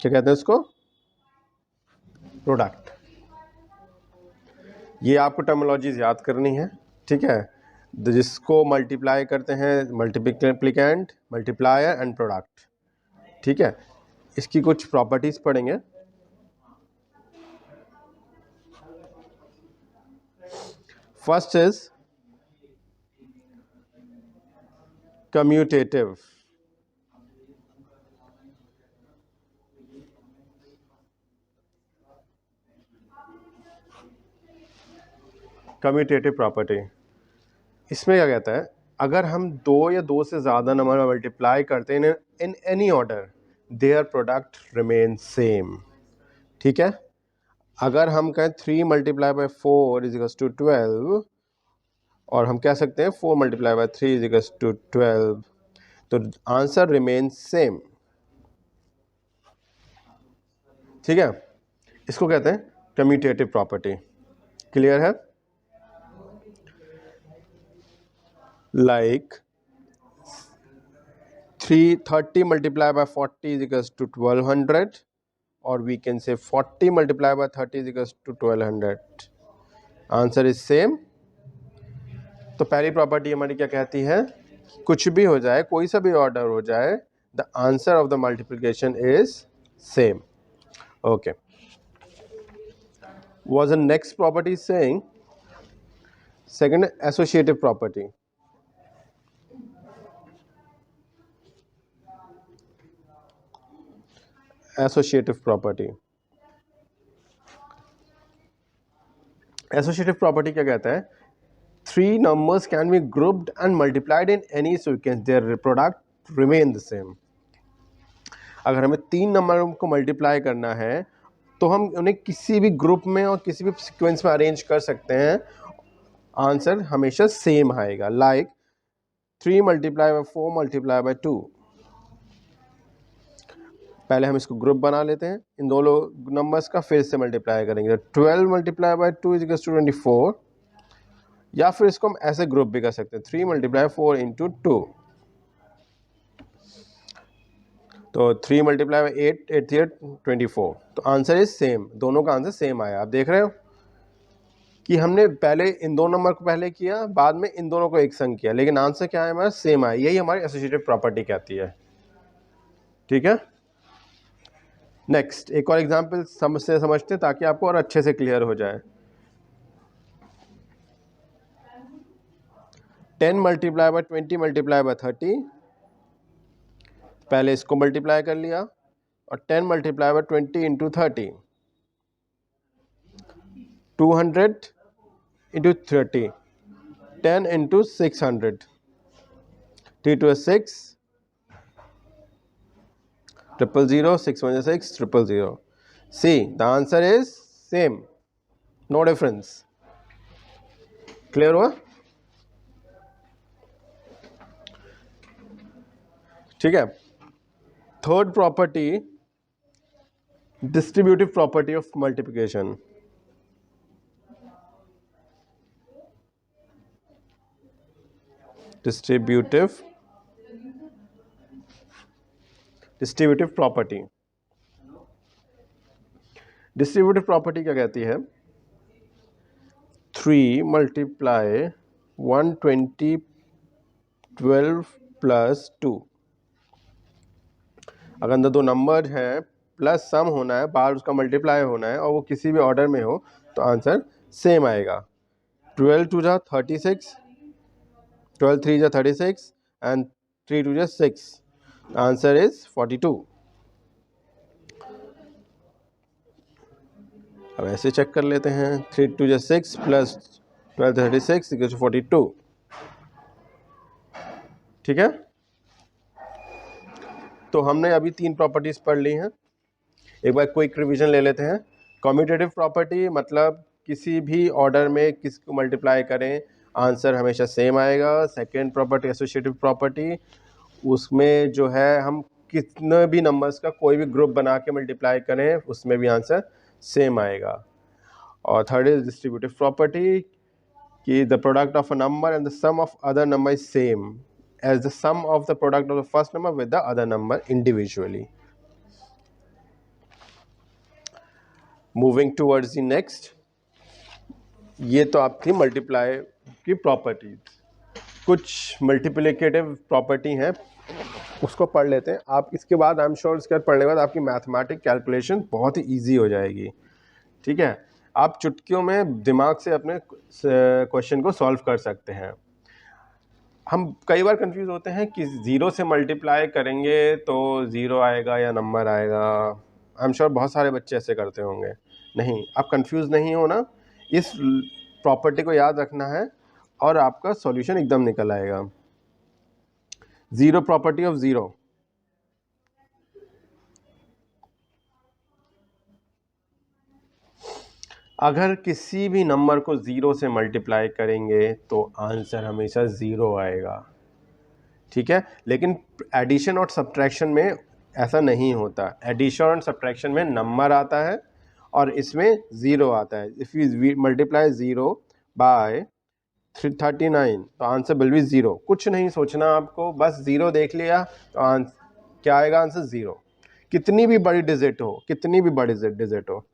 क्या कहते हैं उसको? प्रोडक्ट। ये आपको टर्मिनोलॉजीज याद करनी है। ठीक है, जिसको मल्टीप्लाई करते हैं मल्टीप्लिकेंट, मल्टीप्लायर एंड प्रोडक्ट। ठीक है, इसकी कुछ प्रॉपर्टीज पढ़ेंगे। First is commutative. Commutative property, इसमें क्या कहता है, अगर हम दो या दो से ज़्यादा नंबर मल्टीप्लाई करते हैं in any order, their product remain same. ठीक है, अगर हम कहें 3 multiply by 4 is equals to 12, और हम कह सकते हैं 4 multiply by 3 is equals to 12, तो आंसर रिमेन सेम। ठीक है, इसको कहते हैं कम्यूटेटिव प्रॉपर्टी। क्लियर है? Like 30 multiplied by 40 is equals to 1200, or we can say 40 multiplied by 30 is equals to 1200. Answer is same. तो पहली प्रॉपर्टी हमारी क्या कहती है? कुछ भी हो जाए, कोई सा भी ऑर्डर हो जाए, the answer of the multiplication is same. Okay, was the next property saying? Second, associative property. Associative property, associative property क्या कहता है? 3 numbers can be grouped and multiplied in any sequence, their product remain the same. अगर हमें 3 number को multiply करना है तो हम उन्हें किसी भी ग्रुप में और किसी भी सीक्वेंस में अरेंज कर सकते हैं, आंसर हमेशा सेम आएगा। Like 3 multiply by 4 multiply by 2। पहले हम इसको ग्रुप बना लेते हैं, इन दोनों नंबर्स का फिर से मल्टीप्लाई करेंगे। 12 multiply by 2 is equals to 24, या फिर इसको हम ऐसे ग्रुप भी कर सकते हैं, 3 मल्टीप्लाई 4 इंटू 2। तो 3 मल्टीप्लाई बाई 8, 8 24। तो आंसर इज सेम, दोनों का आंसर सेम आया। आप देख रहे हो कि हमने पहले इन दो नंबर को पहले किया, बाद में इन दोनों को एक संग किया, लेकिन आंसर क्या है हमारा? सेम आया। यही हमारी एसोसिएटिव प्रॉपर्टी कहती है। ठीक है, नेक्स्ट एक और एग्जांपल समझते हैं ताकि आपको और अच्छे से क्लियर हो जाए। 10 मल्टीप्लाई बाई 20 मल्टीप्लाई बाई 30। पहले इसको मल्टीप्लाई कर लिया, और 10 multiply by 20 into 30, 200 into 30, 10 into 600, 3 2 6, 000, 6 1 6, 000. See, the answer is same, no difference. Clear हुआ? ठीक है। Third property, distributive property of multiplication. Distributive property. Distributive property क्या कहती है? 3 मल्टीप्लाई 120 12 प्लस 2। अगर अंदर दो नंबर है, प्लस सम होना है, बाहर उसका मल्टीप्लाई होना है और वो किसी भी ऑर्डर में हो तो आंसर सेम आएगा। 12 2 जा 36, 12 3 जा 36 एंड 3 2 जा 6, आंसर इज 42। अब ऐसे चेक कर लेते हैं, 3 2 जा 6 प्लस 12 36 इक्वल टू 42। ठीक है, तो हमने अभी 3 प्रॉपर्टीज पढ़ ली हैं। एक बार क्विक रिवीजन ले लेते हैं। कम्यूटेटिव प्रॉपर्टी मतलब किसी भी ऑर्डर में किसी को मल्टीप्लाई करें आंसर हमेशा सेम आएगा। सेकेंड प्रॉपर्टी एसोसिएटिव प्रॉपर्टी, उसमें जो है हम कितने भी नंबर्स का कोई भी ग्रुप बना के मल्टीप्लाई करें उसमें भी आंसर सेम आएगा। और थर्ड इज डिस्ट्रीब्यूटिव प्रॉपर्टी कि the product of a number and the sum of other number is same as the sum of the product of the first number with the other number individually. Moving towards the next, ये तो आपकी multiply की properties. कुछ multiplicative property हैं, उसको पढ़ लेते हैं। आप इसके बाद आई एम श्योर इसके बाद पढ़ने के बाद आपकी मैथमेटिक कैलकुलेशन बहुत ही ईजी हो जाएगी। ठीक है, आप चुटकियों में दिमाग से अपने क्वेश्चन को सॉल्व कर सकते हैं। हम कई बार कंफ्यूज होते हैं कि ज़ीरो से मल्टीप्लाई करेंगे तो ज़ीरो आएगा या नंबर आएगा। आई एम श्योर बहुत सारे बच्चे ऐसे करते होंगे। नहीं, आप कंफ्यूज नहीं होना, इस प्रॉपर्टी को याद रखना है और आपका सॉल्यूशन एकदम निकल आएगा। ज़ीरो प्रॉपर्टी ऑफ ज़ीरो, अगर किसी भी नंबर को ज़ीरो से मल्टीप्लाई करेंगे तो आंसर हमेशा ज़ीरो आएगा। ठीक है, लेकिन एडिशन और सब्ट्रैक्शन में ऐसा नहीं होता। एडिशन और सब्ट्रैक्शन में नंबर आता है और इसमें ज़ीरो आता है। If you multiply zero bye 39 तो आंसर विल बी ज़ीरो। कुछ नहीं सोचना आपको, बस ज़ीरो देख लिया तो क्या आएगा? Answer zero. कितनी भी बड़ी डिजिट हो, कितनी भी बड़ी डिजिट हो,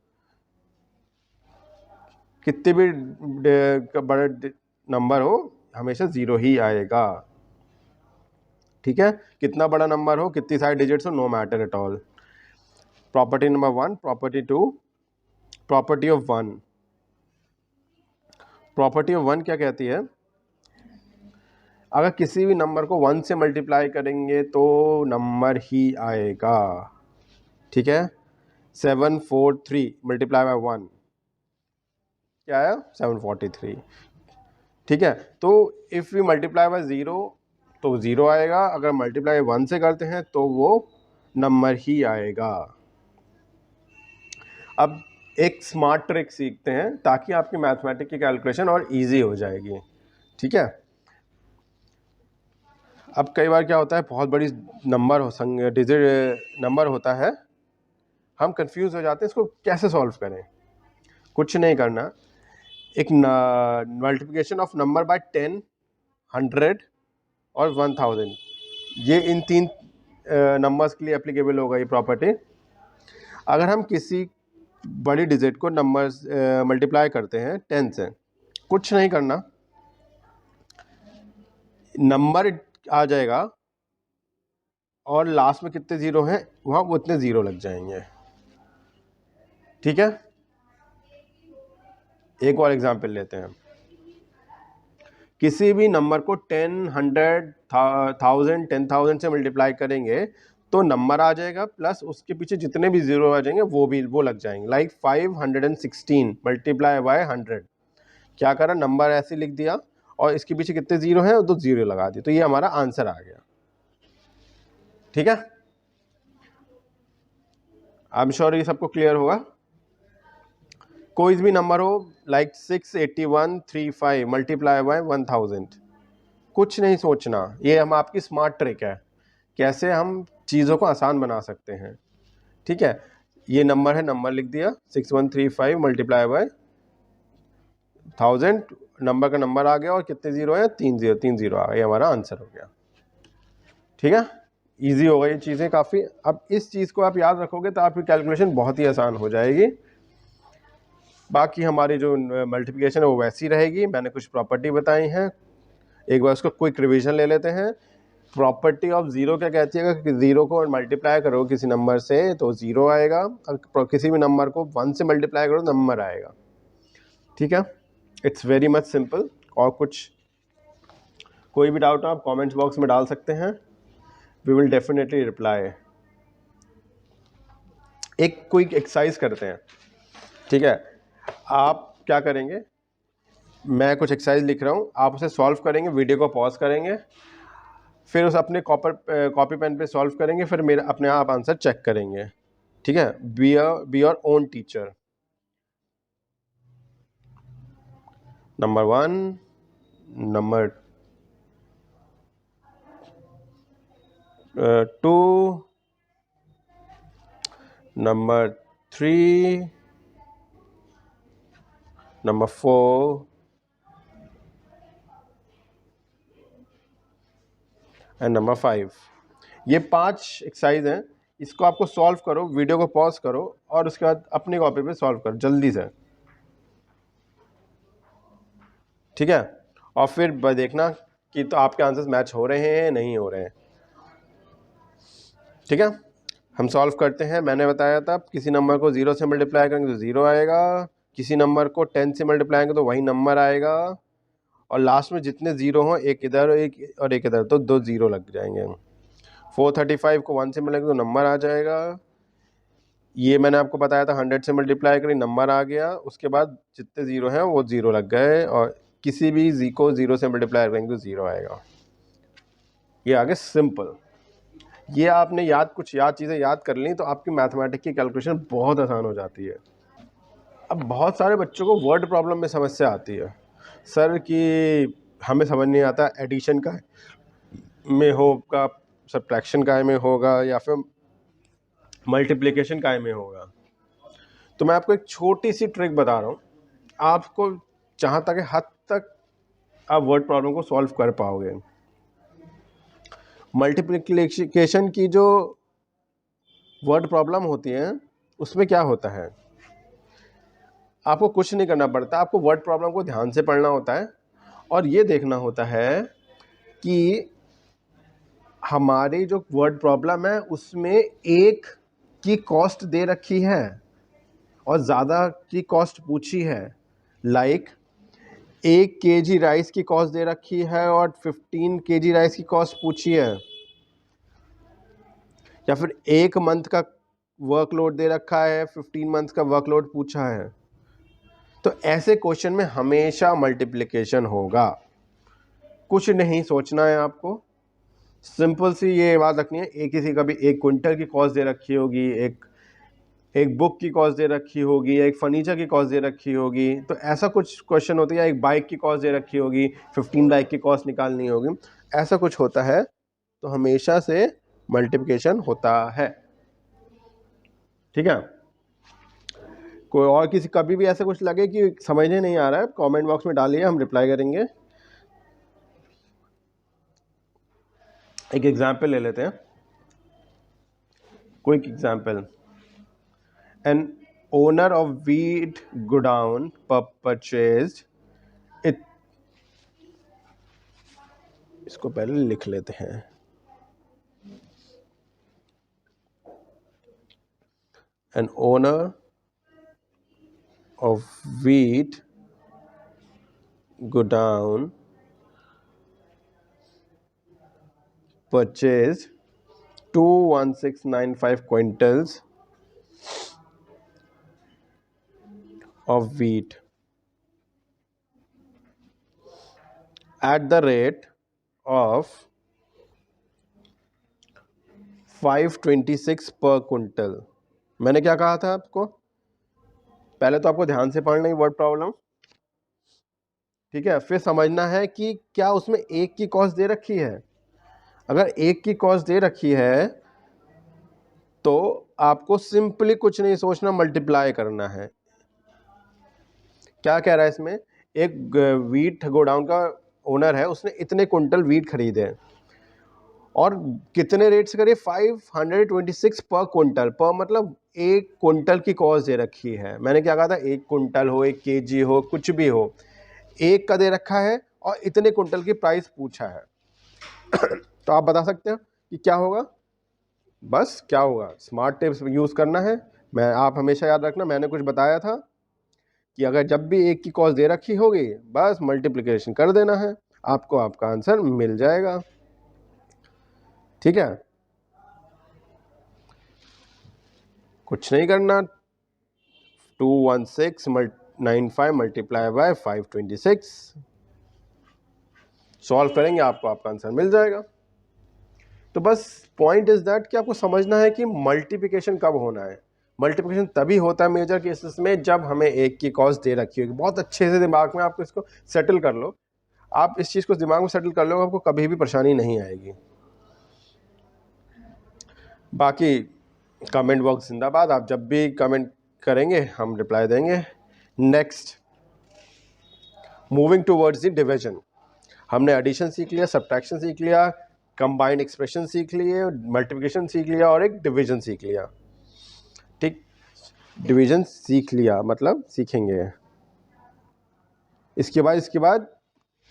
कितने भी बड़े नंबर हो, हमेशा ज़ीरो ही आएगा। ठीक है, कितना बड़ा नंबर हो, कितनी सारी डिजिट्स हो, no matter at all. Property number 1। Property 2, property of 1। Property of 1 क्या कहती है? अगर किसी भी नंबर को 1 से मल्टीप्लाई करेंगे तो नंबर ही आएगा। ठीक है, 743 मल्टीप्लाई बाय 1 क्या आया? 743। ठीक है, तो if we multiply by zero तो ज़ीरो आएगा, अगर मल्टीप्लाई 1 से करते हैं तो वो नंबर ही आएगा। अब एक स्मार्ट ट्रिक सीखते हैं ताकि आपकी मैथमेटिक्स की कैलकुलेशन और इजी हो जाएगी। ठीक है, अब कई बार क्या होता है, बहुत बड़ी नंबर डिजिट नंबर होता है, हम कंफ्यूज हो जाते हैं इसको कैसे सॉल्व करें। कुछ नहीं करना, एक मल्टीप्लिकेशन ऑफ नंबर बाय 10, 100 और 1000, ये इन 3 नंबर्स के लिए एप्लीकेबल होगा ये प्रॉपर्टी। अगर हम किसी बड़ी डिजिट को नंबर्स मल्टीप्लाई करते हैं 10 से, कुछ नहीं करना, नंबर आ जाएगा और लास्ट में कितने ज़ीरो हैं वहाँ उतने ज़ीरो लग जाएंगे। ठीक है, एक और एग्जांपल लेते हैं। किसी भी नंबर को 10, 100, 1000, 10,000 से मल्टीप्लाई करेंगे तो नंबर आ जाएगा, प्लस उसके पीछे जितने भी ज़ीरो आ जाएंगे वो लग जाएंगे। लाइक 516 मल्टीप्लाई बाय 100, क्या करा, नंबर ऐसे लिख दिया और इसके पीछे कितने ज़ीरो हैं तो ज़ीरो लगा दिए, तो ये हमारा आंसर आ गया। ठीक है, आई एम श्योर ये सबको क्लियर होगा। कोई भी नंबर हो लाइक 68135 मल्टीप्लाई बाय 1000, कुछ नहीं सोचना, ये हम आपकी स्मार्ट ट्रिक है कैसे हम चीज़ों को आसान बना सकते हैं। ठीक है, ये नंबर है, नंबर लिख दिया 6135 मल्टीप्लाई बाय 1000, नंबर का नंबर आ गया और कितने जीरो हैं, 3 जीरो आ गया, हमारा आंसर हो गया। ठीक है, इजी हो गई ये चीज़ें काफ़ी। अब इस चीज़ को आप याद रखोगे तो आपकी कैलकुलेशन बहुत ही आसान हो जाएगी। बाकी हमारी जो मल्टीप्लिकेशन है वो वैसी रहेगी। मैंने कुछ प्रॉपर्टी बताई हैं, एक बार उसको क्विक रिवीजन ले लेते हैं। प्रॉपर्टी ऑफ जीरो क्या कहती है कि जीरो को मल्टीप्लाई करो किसी नंबर से तो जीरो आएगा, और किसी भी नंबर को 1 से मल्टीप्लाई करो नंबर आएगा। ठीक है, इट्स वेरी मच सिंपल। और कुछ कोई भी डाउट आप कमेंट्स बॉक्स में डाल सकते हैं, वी विल डेफिनेटली रिप्लाई। एक क्विक एक्सरसाइज करते हैं। ठीक है, आप क्या करेंगे, मैं कुछ एक्सरसाइज लिख रहा हूँ, आप उसे सॉल्व करेंगे, वीडियो को पॉज करेंगे, फिर उस अपने कॉपी पेन पे सॉल्व करेंगे, फिर मेरा अपने आप आंसर चेक करेंगे। ठीक है, be your own teacher. Number 1, number 2, number 3, number 4 and number 5। ये 5 एक्सरसाइज हैं, इसको आपको सॉल्व करो, वीडियो को पॉज करो और उसके बाद अपनी कॉपी पे सॉल्व करो जल्दी से। ठीक है, और फिर देखना कि तो आपके आंसर्स मैच हो रहे हैं नहीं हो रहे हैं। ठीक है, हम सॉल्व करते हैं। मैंने बताया था किसी नंबर को 0 से मल्टीप्लाई करेंगे तो 0 आएगा, किसी नंबर को 10 से मल्टीप्लाई करेंगे तो वही नंबर आएगा, और लास्ट में जितने जीरो हों, एक इधर एक इधर, तो 2 जीरो लग जाएंगे। 435 को 1 से मिलेंगे तो नंबर आ जाएगा। ये मैंने आपको बताया था 100 से मल्टीप्लाई करें नंबर आ गया, उसके बाद जितने जीरो हैं वो जीरो लग गए, और किसी भी जी को 0 से मल्टीप्लाई करेंगे तो 0 आएगा। ये आगे सिंपल। ये आपने कुछ चीज़ें याद कर ली तो आपकी मैथमेटिक्स की कैलकुलेशन बहुत आसान हो जाती है। अब बहुत सारे बच्चों को वर्ड प्रॉब्लम में समस्या आती है, सर कि हमें समझ नहीं आता एडिशन का में होगा, सब्ट्रैक्शन का में होगा, या फिर मल्टीप्लिकेशन का में होगा। तो मैं आपको एक छोटी सी ट्रिक बता रहा हूँ, आपको जहाँ तक हद तक आप वर्ड प्रॉब्लम को सॉल्व कर पाओगे। मल्टीप्लिकेशन की जो वर्ड प्रॉब्लम होती है उसमें क्या होता है, आपको कुछ नहीं करना पड़ता, आपको वर्ड प्रॉब्लम को ध्यान से पढ़ना होता है और ये देखना होता है कि हमारी जो वर्ड प्रॉब्लम है उसमें एक की कॉस्ट दे रखी है और ज़्यादा की कॉस्ट पूछी है। लाइक 1 kg राइस की कॉस्ट दे रखी है और 15 kg राइस की कॉस्ट पूछी है, या फिर 1 मंथ का वर्कलोड दे रखा है, 15 मंथ का वर्कलोड पूछा है। तो ऐसे क्वेश्चन में हमेशा मल्टीप्लिकेशन होगा। कुछ नहीं सोचना है आपको, सिंपल सी ये बात रखनी है, एक किसी का भी 1 क्विंटल की कॉस्ट दे रखी होगी, एक बुक की कॉस्ट दे रखी होगी, या एक फर्नीचर की कॉस्ट दे रखी होगी, तो ऐसा कुछ क्वेश्चन होता है, या एक बाइक की कॉस्ट दे रखी होगी, 15 बाइक की कॉस्ट निकालनी होगी, ऐसा कुछ होता है तो हमेशा से मल्टीप्लिकेशन होता है। ठीक है, कोई और किसी कभी भी ऐसा कुछ लगे कि समझने नहीं आ रहा है, कमेंट बॉक्स में डालिए, हम रिप्लाई करेंगे। एक एग्जाम्पल ले लेते हैं, quick example. An owner of wheat godown purchased it, इसको पहले लिख लेते हैं। An owner of wheat godown purchased 21695 quintals of wheat at the rate of 526 per quintal. मैंने क्या कहा था आपको, पहले तो आपको ध्यान से पढ़ना ही वर्ड प्रॉब्लम, ठीक है, फिर समझना है कि क्या उसमें एक की कॉस्ट दे रखी है। अगर एक की कॉस्ट दे रखी है तो आपको सिंपली कुछ नहीं सोचना, मल्टीप्लाई करना है। क्या कह रहा है इसमें, एक वीट गोडाउन का ओनर है, उसने इतने कुंटल वीट खरीदे और कितने रेट से करिए, 526 पर कुंटल, पर मतलब एक कुंटल की कॉस्ट दे रखी है। मैंने क्या कहा था, एक कुंटल हो, एक केजी हो, कुछ भी हो, एक का दे रखा है और इतने कुंटल की प्राइस पूछा है। तो आप बता सकते हो कि क्या होगा, बस क्या होगा, स्मार्ट टिप्स यूज़ करना है। आप हमेशा याद रखना, मैंने कुछ बताया था कि अगर जब भी एक की कॉस्ट दे रखी होगी बस मल्टीप्लिकेशन कर देना है, आपको आपका आंसर मिल जाएगा। ठीक है, कुछ नहीं करना, 21695 मल्टीप्लाई बाय 526 सॉल्व करेंगे, आपको आपका आंसर मिल जाएगा। तो बस पॉइंट इज दैट कि आपको समझना है कि मल्टीप्लिकेशन कब होना है। मल्टीप्लिकेशन तभी होता है मेजर केसेस में जब हमें एक की कॉस्ट दे रखी होगी। बहुत अच्छे से दिमाग में आपको इसको सेटल कर लो, आप इस चीज़ को दिमाग में सेटल कर लो, आपको कभी भी परेशानी नहीं आएगी। बाकी कमेंट बॉक्स जिंदाबाद, आप जब भी कमेंट करेंगे हम रिप्लाई देंगे। Next, moving towards the division. हमने एडिशन सीख लिया, सब्ट्रैक्शन सीख लिया, कंबाइंड एक्सप्रेशन सीख लिए, मल्टीप्लिकेशन सीख लिया और एक डिवीजन सीख लिया। ठीक, डिवीजन सीख लिया मतलब सीखेंगे, इसके बाद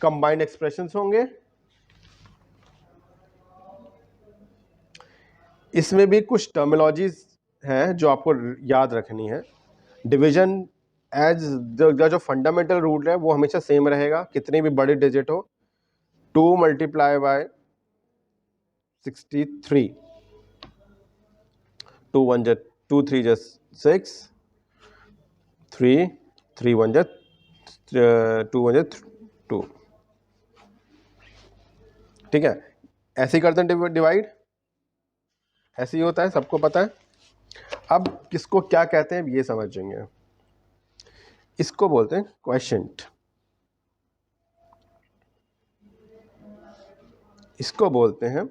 कंबाइंड एक्सप्रेशंस होंगे। इसमें भी कुछ टर्मिनोलॉजीज हैं जो आपको याद रखनी है। डिवीजन एज जो फंडामेंटल रूल है वो हमेशा सेम रहेगा, कितने भी बड़े डिजिट हो। 2 मल्टीप्लाई बाय 63, 2 1 जा 2 3 जा 6, 3 3 1 जा 2 1 जा 2। ठीक है, ऐसे ही करते हैं डिवाइड, ऐसे ही होता है, सबको पता है। अब किसको क्या कहते हैं ये समझेंगे। इसको बोलते हैं क्वोशिएंट, इसको बोलते हैं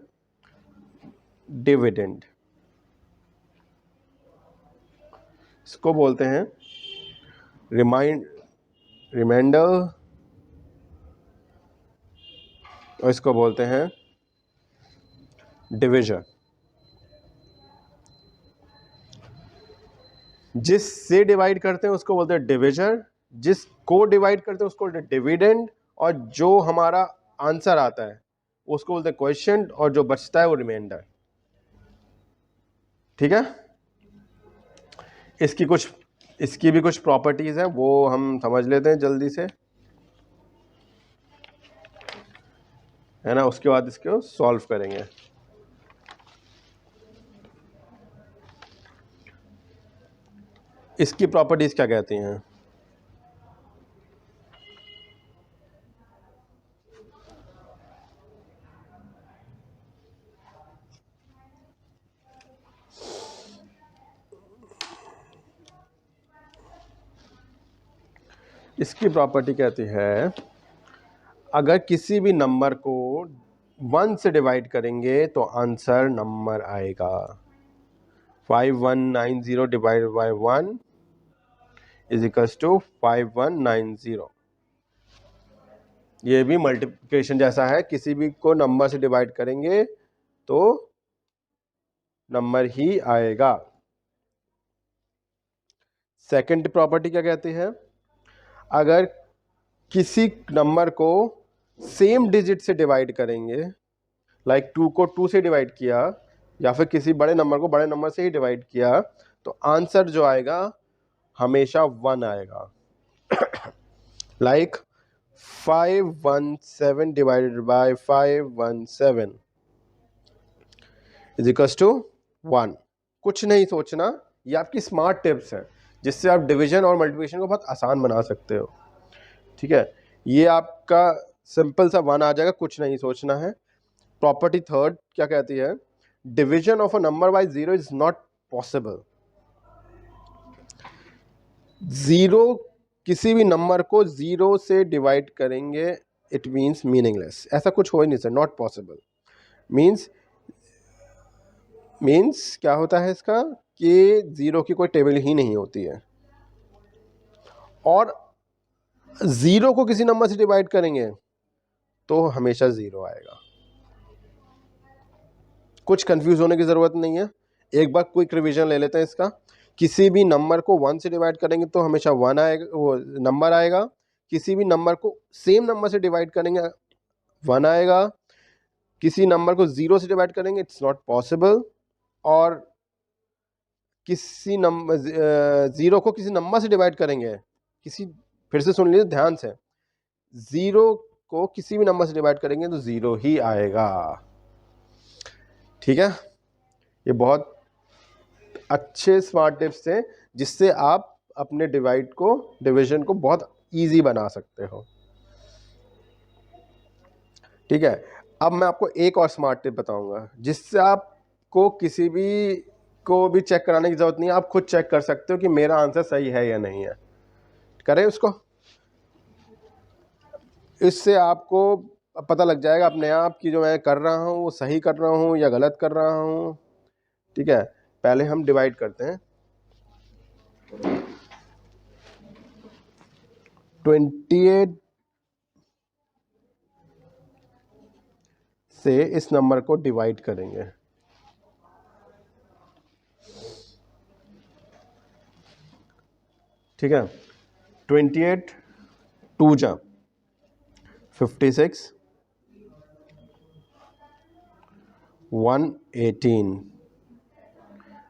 डिविडेंड, इसको बोलते हैं रिमाइंडर और इसको बोलते हैं डिविजन। जिससे डिवाइड करते हैं उसको बोलते हैं डिविजन, जिसको डिवाइड करते हैं उसको बोलते हैं डिविडेंड, और जो हमारा आंसर आता है उसको बोलते हैं क्वोशिएंट, और जो बचता है वो रिमाइंडर। ठीक है, इसकी भी कुछ प्रॉपर्टीज है, वो हम समझ लेते हैं जल्दी से, है ना, उसके बाद इसको सॉल्व करेंगे। इसकी प्रॉपर्टीज क्या कहती हैं, इसकी प्रॉपर्टी कहती है अगर किसी भी नंबर को 1 से डिवाइड करेंगे तो आंसर नंबर आएगा। 5190 divided by 1 is equals to 5190। ये भी मल्टीप्लिकेशन जैसा है, किसी भी को नंबर से डिवाइड करेंगे तो नंबर ही आएगा। सेकंड प्रॉपर्टी क्या कहती है, अगर किसी नंबर को सेम डिजिट से डिवाइड करेंगे, लाइक 2 को 2 से डिवाइड किया या फिर किसी बड़े नंबर को बड़े नंबर से ही डिवाइड किया, तो आंसर जो आएगा हमेशा 1 आएगा। Like 517 divided by 517 is equals to 1। कुछ नहीं सोचना, ये आपकी स्मार्ट टिप्स है जिससे आप डिवीजन और मल्टीप्लिकेशन को बहुत आसान बना सकते हो। ठीक है, ये आपका सिंपल सा 1 आ जाएगा, कुछ नहीं सोचना है। प्रॉपर्टी थर्ड क्या कहती है, division of a number by 0 is not possible. 0, किसी भी नंबर को 0 से डिवाइड करेंगे इट मीन्स मीनिंगलेस, ऐसा कुछ हो ही नहीं सर, नॉट पॉसिबल। मीन्स क्या होता है इसका कि ज़ीरो की कोई टेबल ही नहीं होती है, और ज़ीरो को किसी नंबर से डिवाइड करेंगे तो हमेशा ज़ीरो आएगा। कुछ कंफ्यूज होने की ज़रूरत नहीं है, एक बार क्विक रिवीजन ले लेते हैं इसका। किसी भी नंबर को 1 से डिवाइड करेंगे तो हमेशा 1 आएगा, वो नंबर आएगा। किसी भी नंबर को सेम नंबर से डिवाइड करेंगे 1 आएगा। किसी नंबर को 0 से डिवाइड करेंगे इट्स नॉट पॉसिबल। और किसी नंबर 0 को किसी नंबर से डिवाइड करेंगे, फिर से सुन लीजिए ध्यान से, 0 को किसी भी नंबर से डिवाइड करेंगे तो 0 ही आएगा। ठीक है, ये बहुत अच्छे स्मार्ट टिप्स थे जिससे आप अपने डिवीजन को बहुत इजी बना सकते हो। ठीक है, अब मैं आपको एक और स्मार्ट टिप बताऊंगा जिससे आपको किसी भी को भी चेक कराने की जरूरत नहीं है, आप खुद चेक कर सकते हो कि मेरा आंसर सही है या नहीं है। करें उसको, इससे आपको पता लग जाएगा अपने आप कि जो मैं कर रहा हूँ वो सही कर रहा हूँ या गलत कर रहा हूँ। ठीक है, पहले हम डिवाइड करते हैं। 28 से इस नंबर को डिवाइड करेंगे। ठीक है, 28 2 जा 56, 118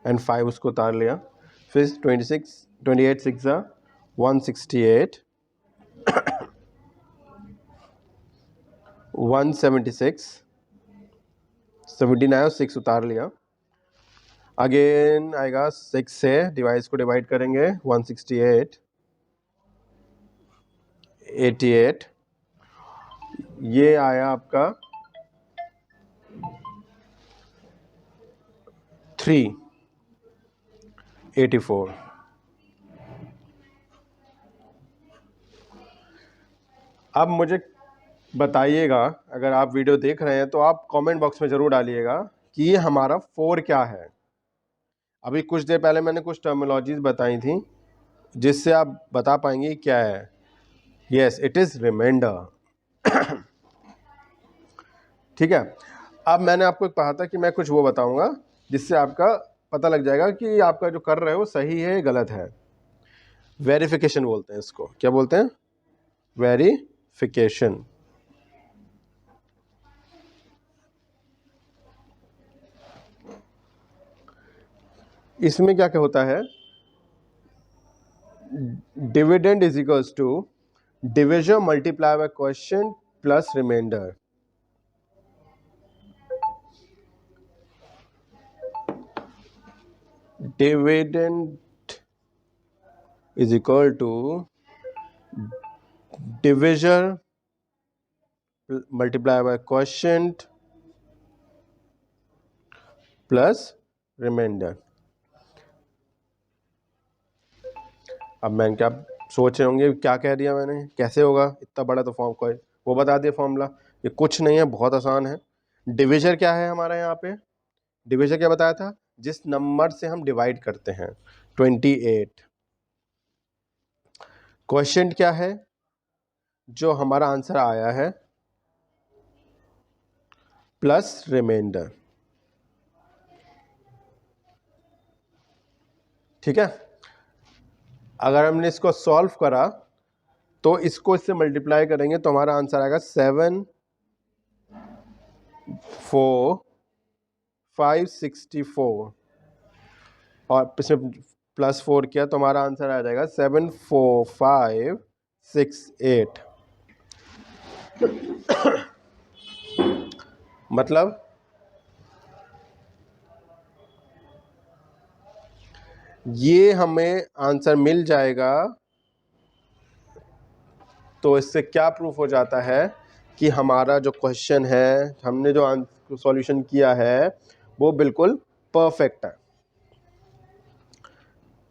एंड 5 उसको उतार लिया। फिर 28 6 जा 168, 176, 17 आया 6 उतार लिया। अगेन आएगा 6 से डिवाइस को डिवाइड करेंगे 168, 88, ये आया आपका 3, 84। अब मुझे बताइएगा, अगर आप वीडियो देख रहे हैं तो आप कमेंट बॉक्स में ज़रूर डालिएगा कि ये हमारा 4 क्या है। अभी कुछ देर पहले मैंने कुछ टर्मिनोलॉजीज बताई थी जिससे आप बता पाएंगे क्या है। Yes, it is remainder. ठीक है, अब मैंने आपको कहा था कि मैं कुछ वो बताऊंगा जिससे आपका पता लग जाएगा कि आपका जो कर रहे हो सही है गलत है। वेरिफिकेशन बोलते हैं इसको। क्या बोलते हैं? वेरिफिकेशन। इसमें क्या क्या होता है? Dividend is equals to division multiply by question plus remainder. Dividend is equal to division multiply by question plus remainder. अब मैंने क्या सोच रहे होंगे क्या कह दिया मैंने, कैसे होगा, इतना बड़ा तो फॉर्म कोई वो बता दिया फॉर्मूला। ये कुछ नहीं है, बहुत आसान है। डिविजर क्या है हमारा यहाँ पे? डिविजर क्या बताया था? जिस नंबर से हम डिवाइड करते हैं, 28। क्वेश्चन क्या है? जो हमारा आंसर आया है प्लस रिमाइंडर। ठीक है, अगर हमने इसको सॉल्व करा तो इसको इससे मल्टीप्लाई करेंगे तो हमारा आंसर आएगा 7 4 564, और इसमें प्लस 4 किया तो हमारा आंसर आ जाएगा 7 4 5 6 8। मतलब ये हमें आंसर मिल जाएगा। तो इससे क्या प्रूफ हो जाता है कि हमारा जो क्वेश्चन है, हमने जो सॉल्यूशन किया है वो बिल्कुल परफेक्ट है।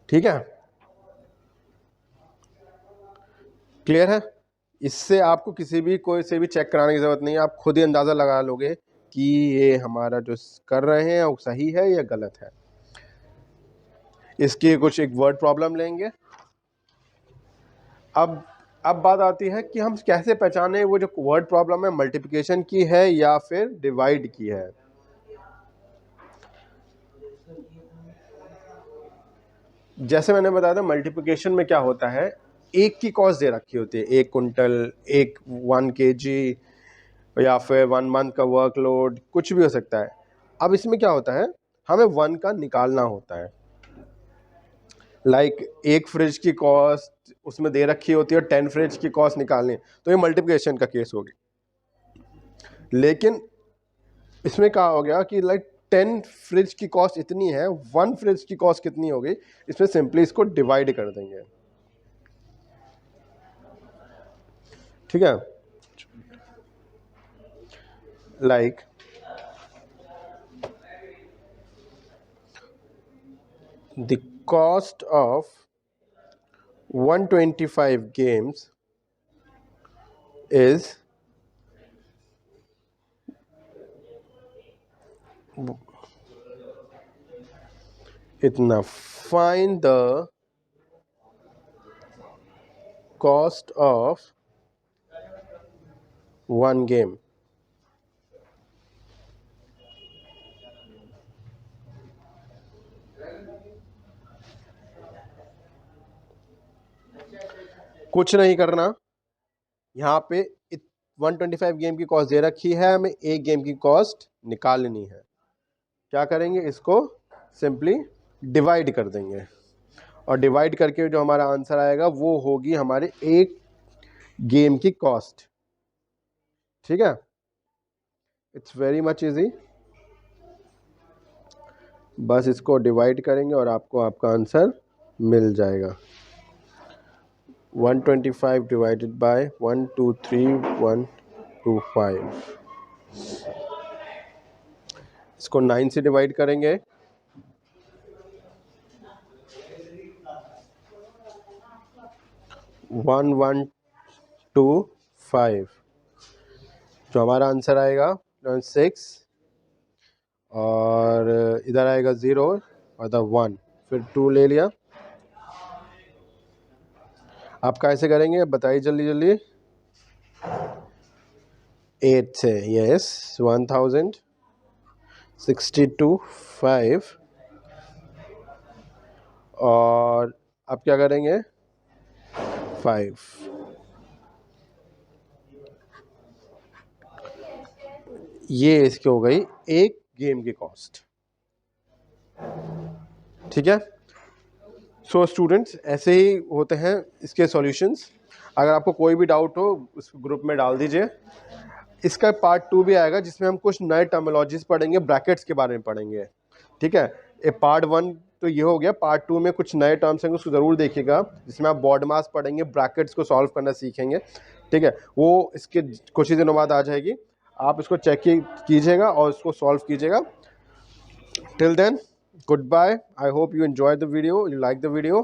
ठीक है, क्लियर है? इससे आपको किसी भी कोई से भी चेक कराने की जरूरत नहीं है, आप खुद ही अंदाजा लगा लोगे कि ये हमारा जो कर रहे हैं वो सही है या गलत है। इसकी कुछ एक वर्ड प्रॉब्लम लेंगे। अब बात आती है कि हम कैसे पहचाने वो जो वर्ड प्रॉब्लम है मल्टीप्लिकेशन की है या फिर डिवाइड की है। जैसे मैंने बताया था मल्टीप्लिकेशन में क्या होता है, एक की कॉस्ट दे रखी होती है, 1 कुंटल, 1 kg या फिर 1 मंथ का वर्कलोड, कुछ भी हो सकता है। अब इसमें क्या होता है, हमें 1 का निकालना होता है। लाइक एक फ्रिज की कॉस्ट उसमें दे रखी होती है और 10 फ्रिज की कॉस्ट निकालनी है, तो ये मल्टीप्लिकेशन का केस होगी। लेकिन इसमें क्या हो गया कि लाइक 10 फ्रिज की कॉस्ट इतनी है, 1 फ्रिज की कॉस्ट कितनी हो गई, इसमें सिंपली इसको डिवाइड कर देंगे। ठीक है, like the cost of 125 games is इतना। Find the cost of 1 game। कुछ नहीं करना, यहाँ पे 125 गेम की कॉस्ट दे रखी है, हमें एक गेम की कॉस्ट निकालनी है। क्या करेंगे, इसको सिंपली डिवाइड कर देंगे और डिवाइड करके जो हमारा आंसर आएगा वो होगी हमारे एक गेम की कॉस्ट। ठीक है, इट्स वेरी मच इजी। बस इसको डिवाइड करेंगे और आपको आपका आंसर मिल जाएगा। 125 डिवाइडेड बाय 123,125। इसको 9 से डिवाइड करेंगे। 1125, जो हमारा आंसर आएगा 6 और इधर आएगा 0 और 1, फिर 2 ले लिया। आप कैसे करेंगे बताइए जल्दी जल्दी। 8 से, यस, 1062.5 और आप क्या करेंगे 5। ये इसकी हो गई एक गेम की कॉस्ट। ठीक है, सो स्टूडेंट्स ऐसे ही होते हैं इसके सॉल्यूशंस। अगर आपको कोई भी डाउट हो उस ग्रुप में डाल दीजिए। इसका पार्ट 2 भी आएगा जिसमें हम कुछ नए टर्मिनोलॉजीज पढ़ेंगे, ब्रैकेट्स के बारे में पढ़ेंगे। ठीक है, ये पार्ट 1 तो ये हो गया। पार्ट 2 में कुछ नए टर्म्स हैं, उसको ज़रूर देखिएगा, जिसमें आप बॉड मास पढ़ेंगे, ब्रैकेट्स को सॉल्व करना सीखेंगे। ठीक है, वो इसके कुछ ही दिनों बाद आ जाएगी। आप इसको चेक कीजिएगा और उसको सॉल्व कीजिएगा। Till then, goodbye. I hope you enjoyed the video, you liked the video.